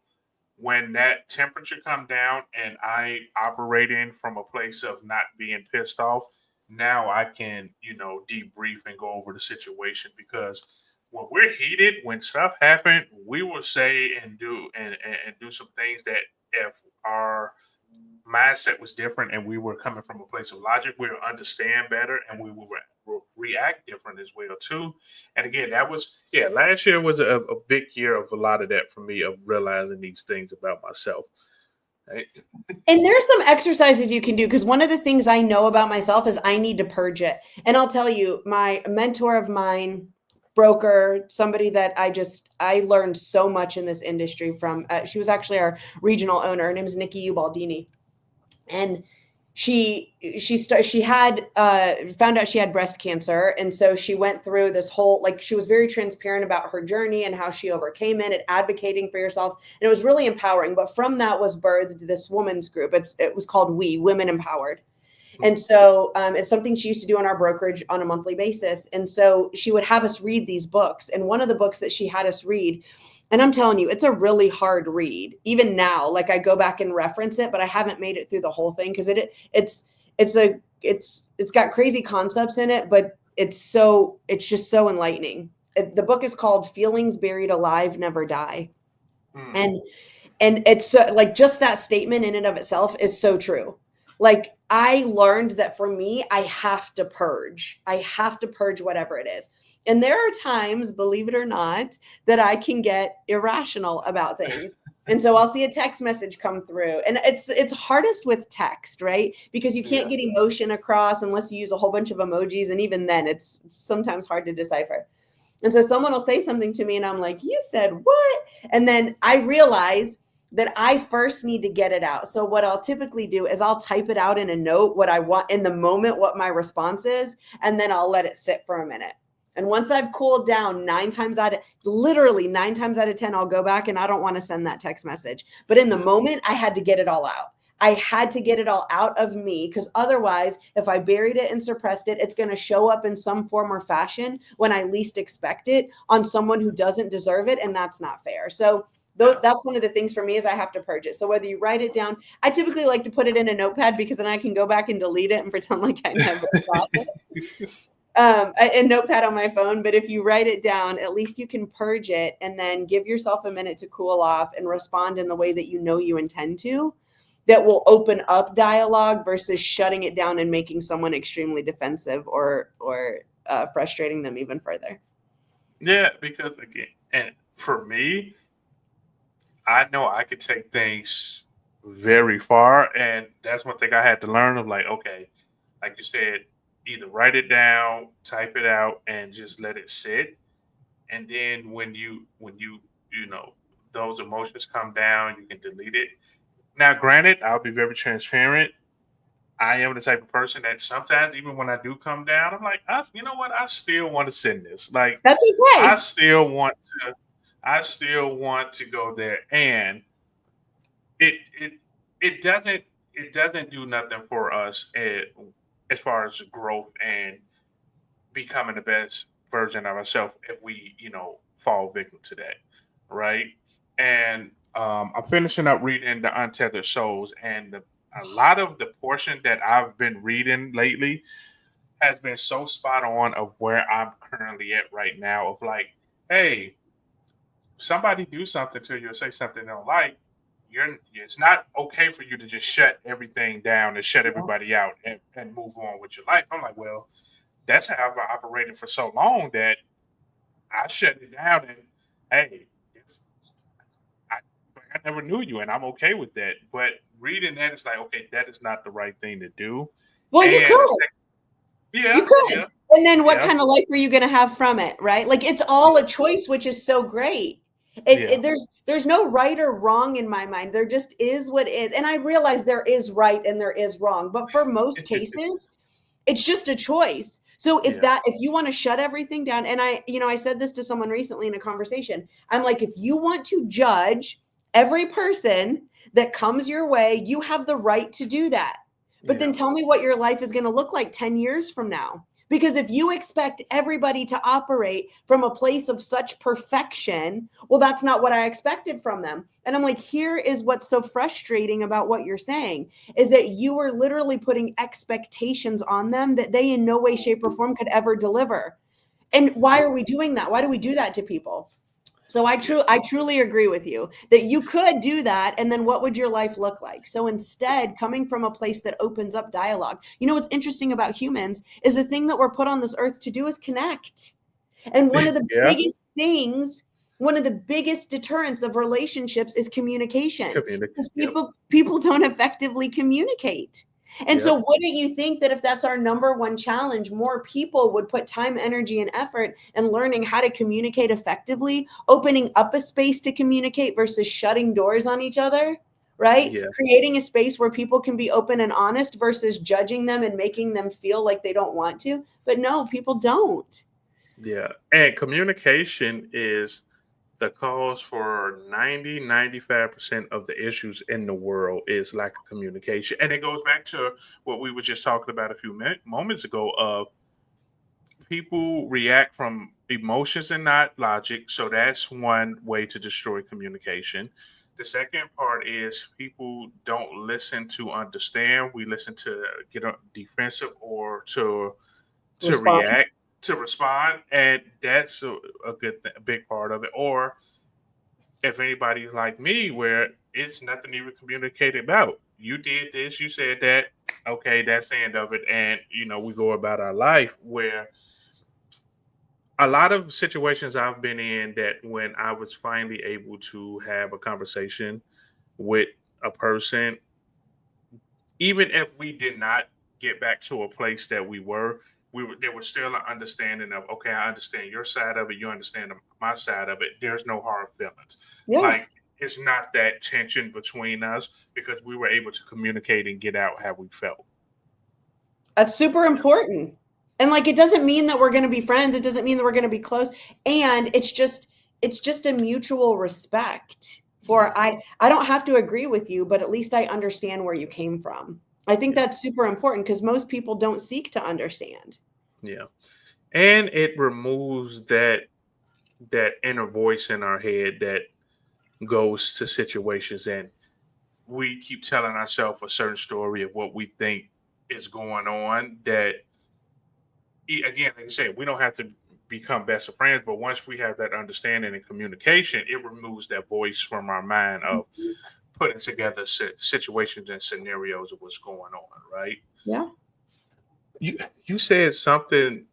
When that temperature come down and I operating from a place of not being pissed off, now I can, debrief and go over the situation, because when we're heated, when stuff happen, we will say and do and do some things that, if our mindset was different and we were coming from a place of logic, we would understand better, and we will react different as well too. And again, that was, yeah, last year was a big year of a lot of that for me, of realizing these things about myself. Right? And there's some exercises you can do, because one of the things I know about myself is I need to purge it. And I'll tell you, my mentor of mine, broker, somebody that I learned so much in this industry from. She was actually our regional owner. Her name is Nikki Ubaldini, and she had found out she had breast cancer, and so she went through this whole, like, she was very transparent about her journey and how she overcame it and advocating for yourself, and it was really empowering. But from that was birthed this women's group. It was called Women Empowered. And so it's something she used to do on our brokerage on a monthly basis. And so she would have us read these books. And one of the books that she had us read, and I'm telling you, it's a really hard read. Even now, like, I go back and reference it, but I haven't made it through the whole thing, because it's got crazy concepts in it, but it's just so enlightening. The book is called Feelings Buried Alive Never Die. Mm. And it's like, just that statement in and of itself is so true. Like I learned that for me, I have to purge. I have to purge whatever it is. And there are times, believe it or not, that I can get irrational about things. And so I'll see a text message come through. And it's hardest with text, right? Because you can't Yeah. get emotion across unless you use a whole bunch of emojis. And even then it's sometimes hard to decipher. And so someone will say something to me and I'm like, you said what? And then I realize that I first need to get it out. So what I'll typically do is I'll type it out in a note, what I want in the moment, what my response is, and then I'll let it sit for a minute. And once I've cooled down, literally 9 times out of 10, I'll go back and I don't want to send that text message. But in the moment, I had to get it all out. I had to get it all out of me because otherwise, if I buried it and suppressed it, it's going to show up in some form or fashion when I least expect it on someone who doesn't deserve it. And that's not fair. So that's one of the things for me is I have to purge it. So whether you write it down, I typically like to put it in a notepad because then I can go back and delete it and pretend like I never saw it. A notepad on my phone, but if you write it down, at least you can purge it and then give yourself a minute to cool off and respond in the way that you know you intend to. That will open up dialogue versus shutting it down and making someone extremely defensive or frustrating them even further. Yeah, because again, and for me, I know I could take things very far, and that's one thing I had to learn of like, okay, like you said, either write it down, type it out, and just let it sit. And then when you you know those emotions come down, you can delete it. Now, granted, I'll be very transparent. I am the type of person that sometimes, even when I do come down, I'm like, you know what? I still want to send this. Like, That's I okay. still want to. I still want to go there, and it it it doesn't do nothing for us as far as growth and becoming the best version of ourselves if we fall victim to that, right? And I'm finishing up reading the Untethered Souls, and a lot of the portion that I've been reading lately has been so spot on of where I'm currently at right now. Of like, hey, somebody do something to you or say something they don't like, it's not okay for you to just shut everything down and shut Yeah. everybody out and move on with your life. I'm like, well, that's how I've operated for so long that I shut it down and hey, I, I never knew you and I'm okay with that. But reading that, it's like, okay, that is not the right thing to do. Well, you And could. You yeah, could. yeah, And then what yeah, kind of life are you going to have from it, right? Like it's all yeah, a choice, which is so great. yeah. There's no right or wrong in my mind. There just is what is. And I realize there is right and there is wrong, but for most cases, it's just a choice. So Yeah, if you want to shut everything down, and I said this to someone recently in a conversation, I'm like, if you want to judge every person that comes your way, you have the right to do that. But then yeah, tell me what your life is going to look like 10 years from now. Because if you expect everybody to operate from a place of such perfection, well, that's not what I expected from them. And I'm like, here is what's so frustrating about what you're saying is that you are literally putting expectations on them that they in no way, shape, or form could ever deliver. And why are we doing that? Why do we do that to people? So yeah, I truly agree with you that you could do that and then what would your life look like? So instead, coming from a place that opens up dialogue. You know what's interesting about humans is the thing that we're put on this earth to do is connect. And yeah. one of the biggest deterrents of relationships is communication Communicate. because Yep, people don't effectively communicate. And so yep. wouldn't you think that if that's our number one challenge, more people would put time, energy, and effort in learning how to communicate effectively, opening up a space to communicate versus shutting doors on each other, right? Yeah, Creating a space where people can be open and honest versus judging them and making them feel like they don't want to. But no, people don't. yeah. And communication is the cause for 95% of the issues in the world is lack of communication. And it goes back to what we were just talking about a few moments ago of people react from emotions and not logic. So that's one way to destroy communication. The second part is people don't listen to understand. We listen to get defensive or to Respond. react, to respond, and that's a big part of it. Or if anybody's like me, where it's nothing even communicated about, you did this, you said that. Okay, that's the end of it. And, we go about our life where a lot of situations I've been in that when I was finally able to have a conversation with a person, even if we did not get back to a place that there was still an understanding of, okay, I understand your side of it, you understand my side of it. There's no hard feelings. Yeah. Like, it's not that tension between us because we were able to communicate and get out how we felt. That's super important. And like, it doesn't mean that we're going to be friends. It doesn't mean that we're going to be close. And it's just a mutual respect for, I don't have to agree with you, but at least I understand where you came from. I think Yeah. that's super important because most people don't seek to understand. Yeah. And it removes that inner voice in our head that goes to situations and we keep telling ourselves a certain story of what we think is going on that again, like I said, we don't have to become best of friends, but once we have that understanding and communication, it removes that voice from our mind of putting together situations and scenarios of what's going on, right? Yeah. you you said something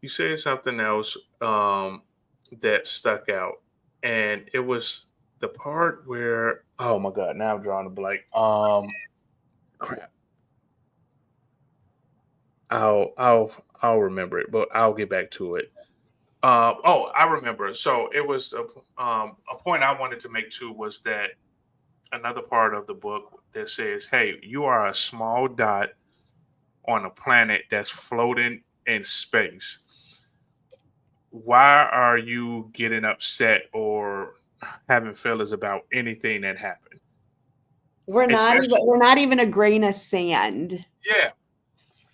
else that stuck out, and it was the part where, oh my god, now I'm drawing a blank. Crap. I'll remember it, but I'll get back to it. Oh, I remember. So it was a point I wanted to make too was that another part of the book that says, "Hey, you are a small dot on a planet that's floating in space. Why are you getting upset or having feelings about anything that happened?" Especially, We're not even a grain of sand. yeah,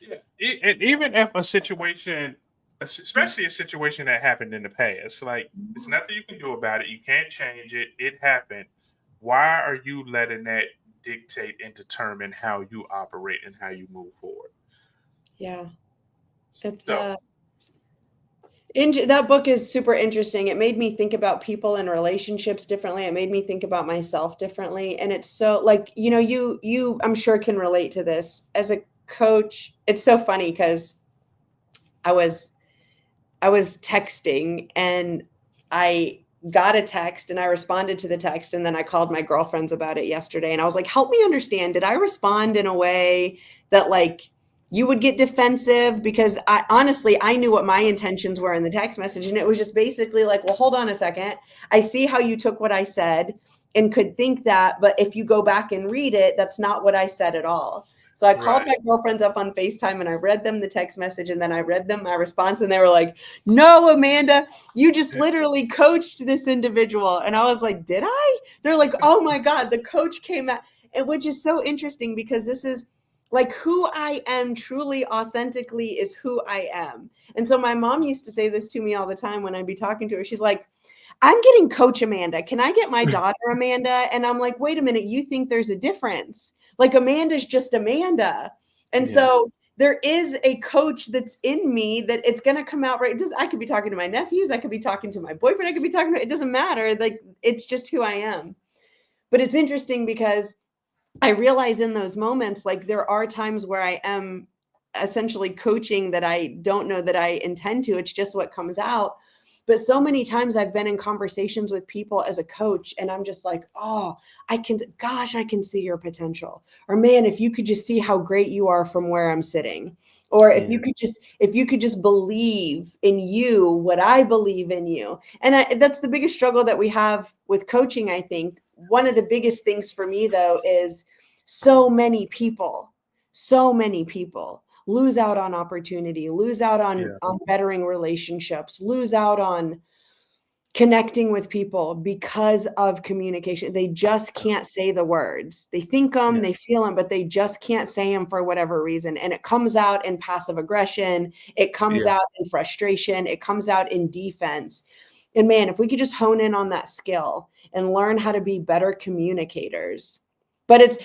yeah. And even if a situation, especially a situation that happened in the past, like it's nothing you can do about it. You can't change it. It happened. Why are you letting that dictate and determine how you operate and how you move forward? Yeah. It's So, that book is super interesting. It made me think about people and relationships differently. It made me think about myself differently. And it's so like, you I'm sure can relate to this. As a coach, it's so funny because I was I was texting and I got a text and I responded to the text and then I called my girlfriends about it yesterday and I was like, "Help me understand. Did I respond in a way that like you would get defensive?" Because I honestly I knew what my intentions were in the text message and it was just basically like, "Well, hold on a second. I see how you took what I said and could think that, but if you go back and read it, that's not what I said at all." So I called right, my girlfriends up on FaceTime and I read them the text message and then I read them my response and they were like, "No, Amanda, you just literally coached this individual." And I was like, "Did I?" They're like, "Oh my God, the coach came out." And which is so interesting because this is like who I am truly authentically is who I am. And so my mom used to say this to me all the time when I'd be talking to her. She's like, "I'm getting Coach Amanda. Can I get my daughter Amanda?" And I'm like, "Wait a minute, you think there's a difference? Like Amanda's just Amanda." And yeah, so there is a coach that's in me that it's going to come out right. I could be talking to my nephews. I could be talking to my boyfriend. I could be talking to, it doesn't matter. Like it's just who I am. But it's interesting because I realize in those moments, like there are times where I am essentially coaching that I don't know that I intend to. It's just what comes out. But so many times I've been in conversations with people as a coach, and I'm just like, "Oh, I can see your potential." Or, "Man, if you could just see how great you are from where I'm sitting." Or yeah, if you could just believe in you, what I believe in you. And that's the biggest struggle that we have with coaching, I think. One of the biggest things for me, though, is so many people lose out on opportunity, lose out yeah, on bettering relationships, lose out on connecting with people because of communication. They just can't say the words. They think them, yeah, they feel them, but they just can't say them for whatever reason. And it comes out in passive aggression. It comes yeah, out in frustration. It comes out in defense. And man, if we could just hone in on that skill and learn how to be better communicators, But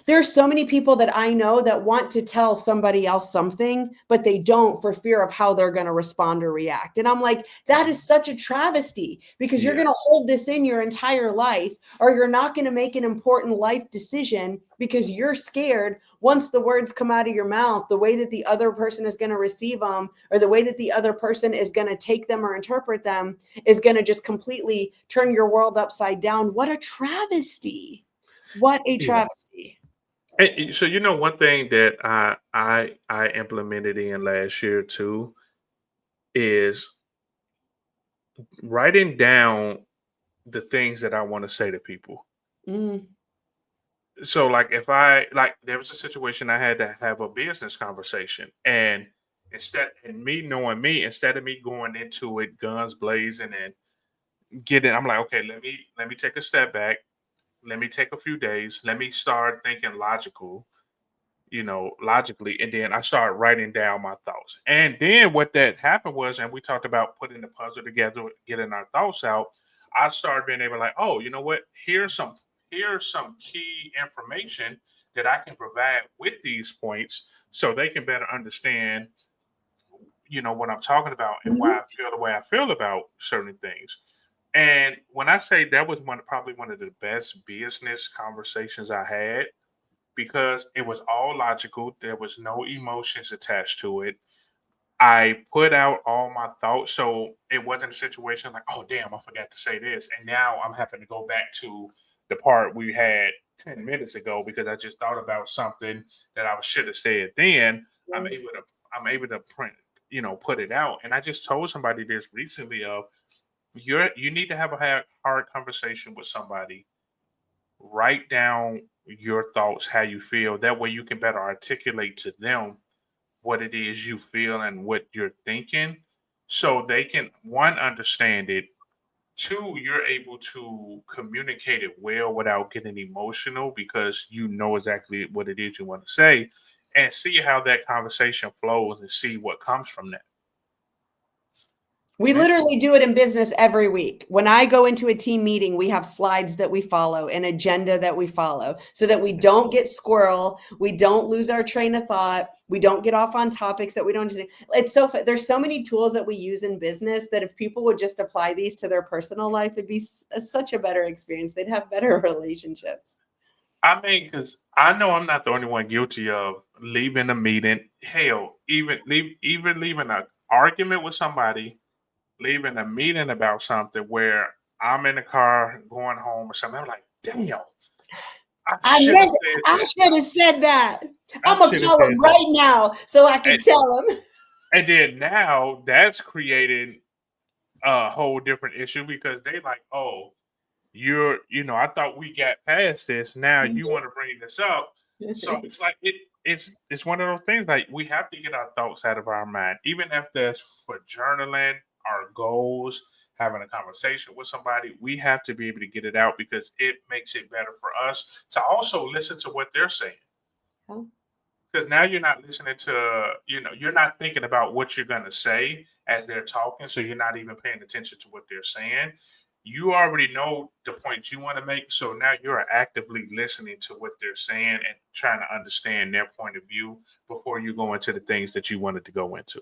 there's so many people that I know that want to tell somebody else something, but they don't for fear of how they're going to respond or react. And I'm like, that is such a travesty, because you're Yeah. going to hold this in your entire life, or you're not going to make an important life decision because you're scared once the words come out of your mouth, the way that the other person is going to receive them, or the way that the other person is going to take them or interpret them, is going to just completely turn your world upside down. What a travesty. What a Yeah. travesty. So one thing that I implemented in last year too is writing down the things that I want to say to people. Mm, So like if I like there was a situation I had to have a business conversation, and instead of me going into it guns blazing and getting, I'm like, okay, let me take a step back, let me take a few days, let me start thinking logically, and then I started writing down my thoughts. And then what that happened was, and we talked about putting the puzzle together, getting our thoughts out. I started being able to, like, oh, you know what? Here's some key information that I can provide with these points, so they can better understand, what I'm talking about and why mhm. I feel the way I feel about certain things. And when I say that was probably one of the best business conversations I had, because it was all logical. There was no emotions attached to it. I put out all my thoughts. So it wasn't a situation like, oh, damn, I forgot to say this. And now I'm having to go back to the part we had 10 minutes ago because I just thought about something that I should have said then. I'm Yes. able to, I'm able to print, put it out. And I just told somebody this recently of you need to have a hard conversation with somebody. Write down your thoughts, how you feel. That way you can better articulate to them what it is you feel and what you're thinking, so they can, one, understand it. Two, you're able to communicate it well without getting emotional because you know exactly what it is you want to say, and see how that conversation flows and see what comes from that. We Right? literally do it in business every week. When I go into a team meeting, we have slides that we follow, an agenda that we follow, so that we don't get squirrel, we don't lose our train of thought, we don't get off on topics that we don't. It's there's so many tools that we use in business that if people would just apply these to their personal life, it'd be such a better experience. They'd have better relationships. I mean, because I know I'm not the only one guilty of leaving a meeting. Hell, even leaving an argument with somebody, leaving a meeting about something where I'm in the car going home or something. I'm like, damn, I I should have meant said I that. should have said that. I I'm gonna should have call said him that. right now so I can And, tell him. and then now that's creating a whole different issue because they like, oh, I thought we got past this. Now you want to bring this up. So it's like it's one of those things like we have to get our thoughts out of our mind, even if that's for journaling, our goals, having a conversation with somebody. We have to be able to get it out because it makes it better for us to also listen to what they're saying. Oh, Because now you're not listening to, you're not thinking about what you're going to say as they're talking. So you're not even paying attention to what they're saying. You already know the points you want to make. So now you're actively listening to what they're saying and trying to understand their point of view before you go into the things that you wanted to go into.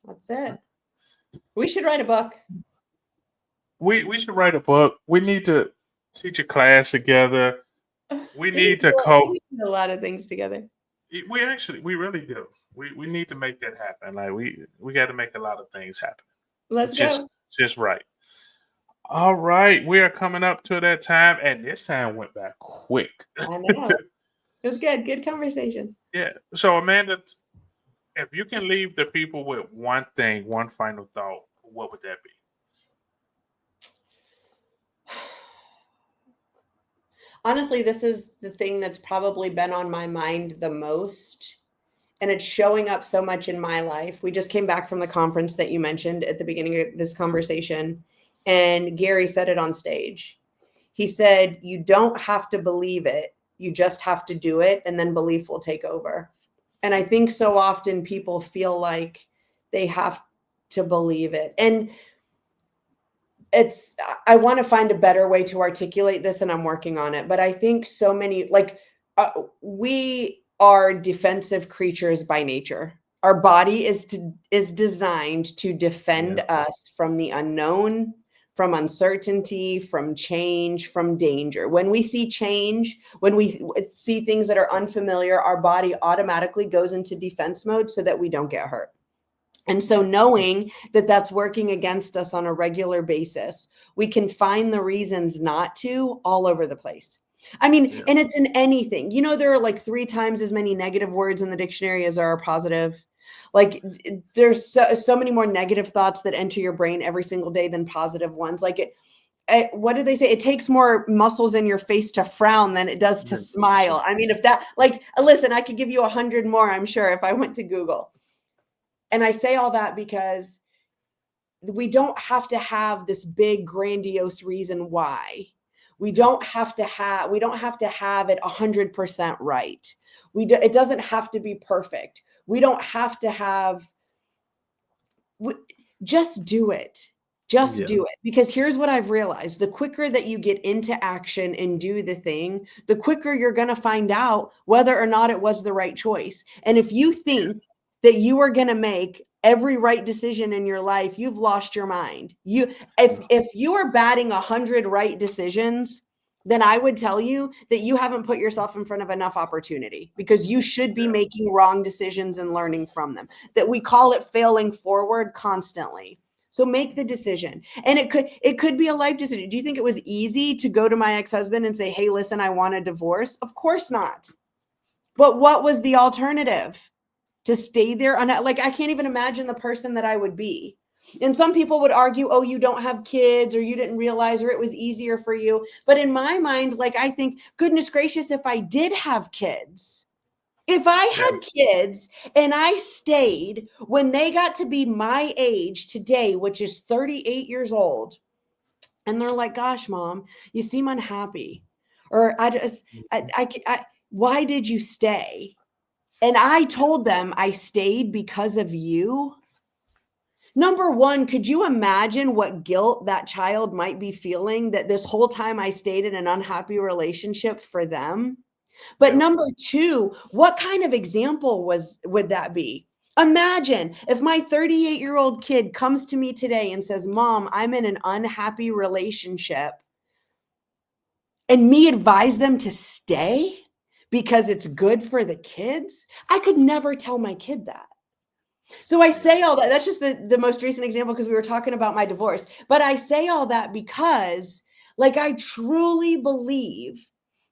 that's it. We should write a book. We should write a book. We need to teach a class together. We We need need to to do we co need to do a lot of things together. we really do. We need to make that happen. Like we got to make a lot of things happen. Let's Just go. just right. All right, we are coming up to that time, and this time went by quick. I know. It was good. Good conversation. Yeah. So Amanda, if you can leave the people with one thing, one final thought, what would that be? Honestly, this is the thing that's probably been on my mind the most. And it's showing up so much in my life. We just came back from the conference that you mentioned at the beginning of this conversation. And Gary said it on stage. He said, you don't have to believe it. You just have to do it. And then belief will take over. And I think so often people feel like they have to believe it. And I want to find a better way to articulate this, and I'm working on it. But I think so many, like, we are defensive creatures by nature. Our body is designed to defend us from the unknown, from uncertainty, from change, from danger. When we see change, when we see things that are unfamiliar, our body automatically goes into defense mode so that we don't get hurt. And so knowing that that's working against us on a regular basis, we can find the reasons not to all over the place. I mean, and it's in anything. You know, there are like 3 times as many negative words in the dictionary as there are positive. Like there's so many more negative thoughts that enter your brain every single day than positive ones. Like what do they say? It takes more muscles in your face to frown than it does to smile. I mean, if that, like, listen, I could give you 100 more, I'm sure, if I went to Google. And I say all that because we don't have to have this big grandiose reason why. We don't have to have it 100% right. It doesn't have to be perfect. We don't have to have, just do it. Just do it. Because here's what I've realized. The quicker that you get into action and do the thing, the quicker you're going to find out whether or not it was the right choice. And if you think that you are going to make every right decision in your life, you've lost your mind. If you are batting 100 right decisions, then I would tell you that you haven't put yourself in front of enough opportunity, because you should be making wrong decisions and learning from them. That we call it failing forward constantly. So make the decision. And it could be a life decision. Do you think it was easy to go to my ex-husband and say, hey, listen, I want a divorce? Of course not. But what was the alternative? To stay there? Like, I can't even imagine the person that I would be. And some people would argue, oh, you don't have kids, or you didn't realize, or it was easier for you. But in my mind, like, I think, goodness gracious, if I did have kids, if I had kids and I stayed when they got to be my age today, which is 38 years old, and they're like, gosh, Mom, you seem unhappy. Or why did you stay? And I told them I stayed because of you. Number one, could you imagine what guilt that child might be feeling that this whole time I stayed in an unhappy relationship for them? But number two, what kind of example would that be? Imagine if my 38-year-old kid comes to me today and says, Mom, I'm in an unhappy relationship, and me advise them to stay because it's good for the kids. I could never tell my kid that. So I say all that. That's just the most recent example, because we were talking about my divorce. But I say all that because, like, I truly believe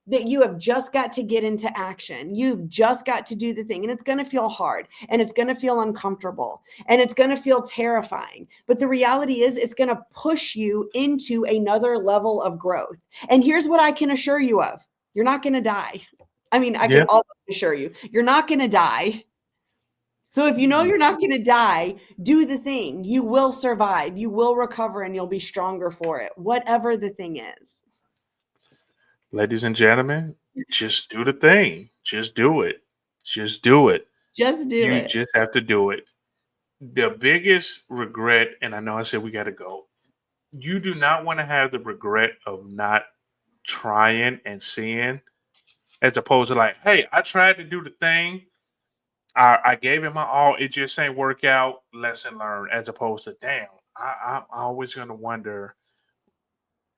that you have just got to get into action. You've just got to do the thing. And it's going to feel hard, and it's going to feel uncomfortable, and it's going to feel terrifying. But the reality is it's going to push you into another level of growth. And here's what I can assure you of. You're not going to die. I mean, I can always assure you, you're not going to die. So if you know you're not going to die, do the thing. You will survive. You will recover, and you'll be stronger for it, whatever the thing is. Ladies and gentlemen, just do the thing. Just do it. Just do it. Just do You it. just have to do it. The biggest regret, and I know I said we got to go, you do not want to have the regret of not trying and seeing, as opposed to like, hey, I tried to do the thing. I gave it my all. It just ain't work out. Lesson learned. As opposed to, damn, I'm always going to wonder,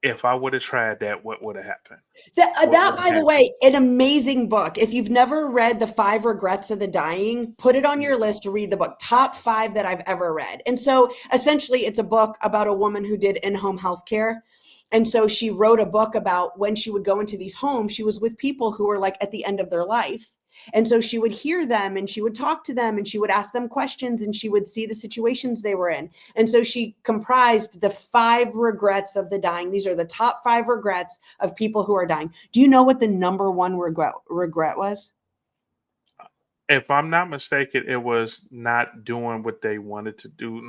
if I would have tried that, what would have happened? That, by the way, an amazing book. If you've never read The 5 Regrets of the Dying, put it on your list to read the book. Top 5 that I've ever read. And so essentially it's a book about a woman who did in-home healthcare. And so she wrote a book about when she would go into these homes, she was with people who were like at the end of their life. And so she would hear them, and she would talk to them, and she would ask them questions, and she would see the situations they were in. And so she comprised the 5 regrets of the dying. These are the top 5 regrets of people who are dying. Do you know what the number 1 regret was? If I'm not mistaken, it was not doing what they wanted to do.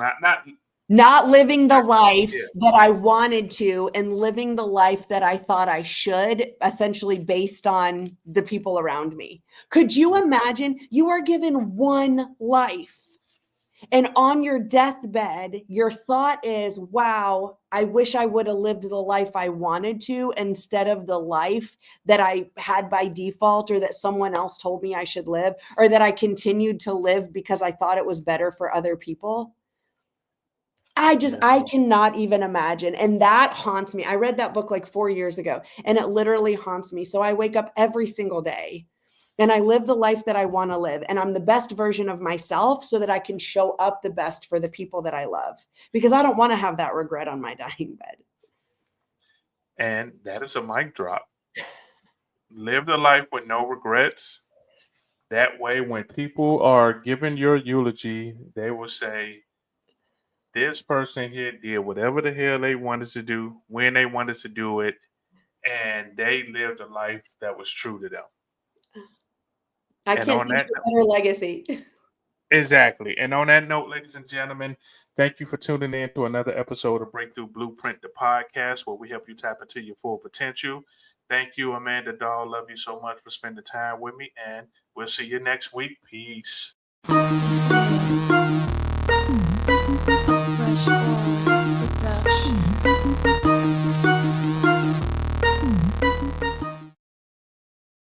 Not living the life that I wanted to, and living the life that I thought I should, essentially based on the people around me. Could you imagine? You are given one life, And on your deathbed, your thought is, wow, I wish I would have lived the life I wanted to instead of the life that I had by default, or that someone else told me I should live, or that I continued to live because I thought it was better for other people. I cannot even imagine. And that haunts me. I read that book like 4 years ago, and it literally haunts me. So I wake up every single day and I live the life that I want to live. And I'm the best version of myself so that I can show up the best for the people that I love, because I don't want to have that regret on my dying bed. And that is a mic drop. Live the life with no regrets. That way, when people are giving your eulogy, they will say, this person here did whatever the hell they wanted to do, when they wanted to do it, and they lived a life that was true to them. I And can't on think that of a better legacy. Exactly. And on that note, ladies and gentlemen, thank you for tuning in to another episode of Breakthrough Blueprint, the podcast, where we help you tap into your full potential. Thank you, Amanda Dahl. Love you so much for spending time with me, and we'll see you next week. Peace.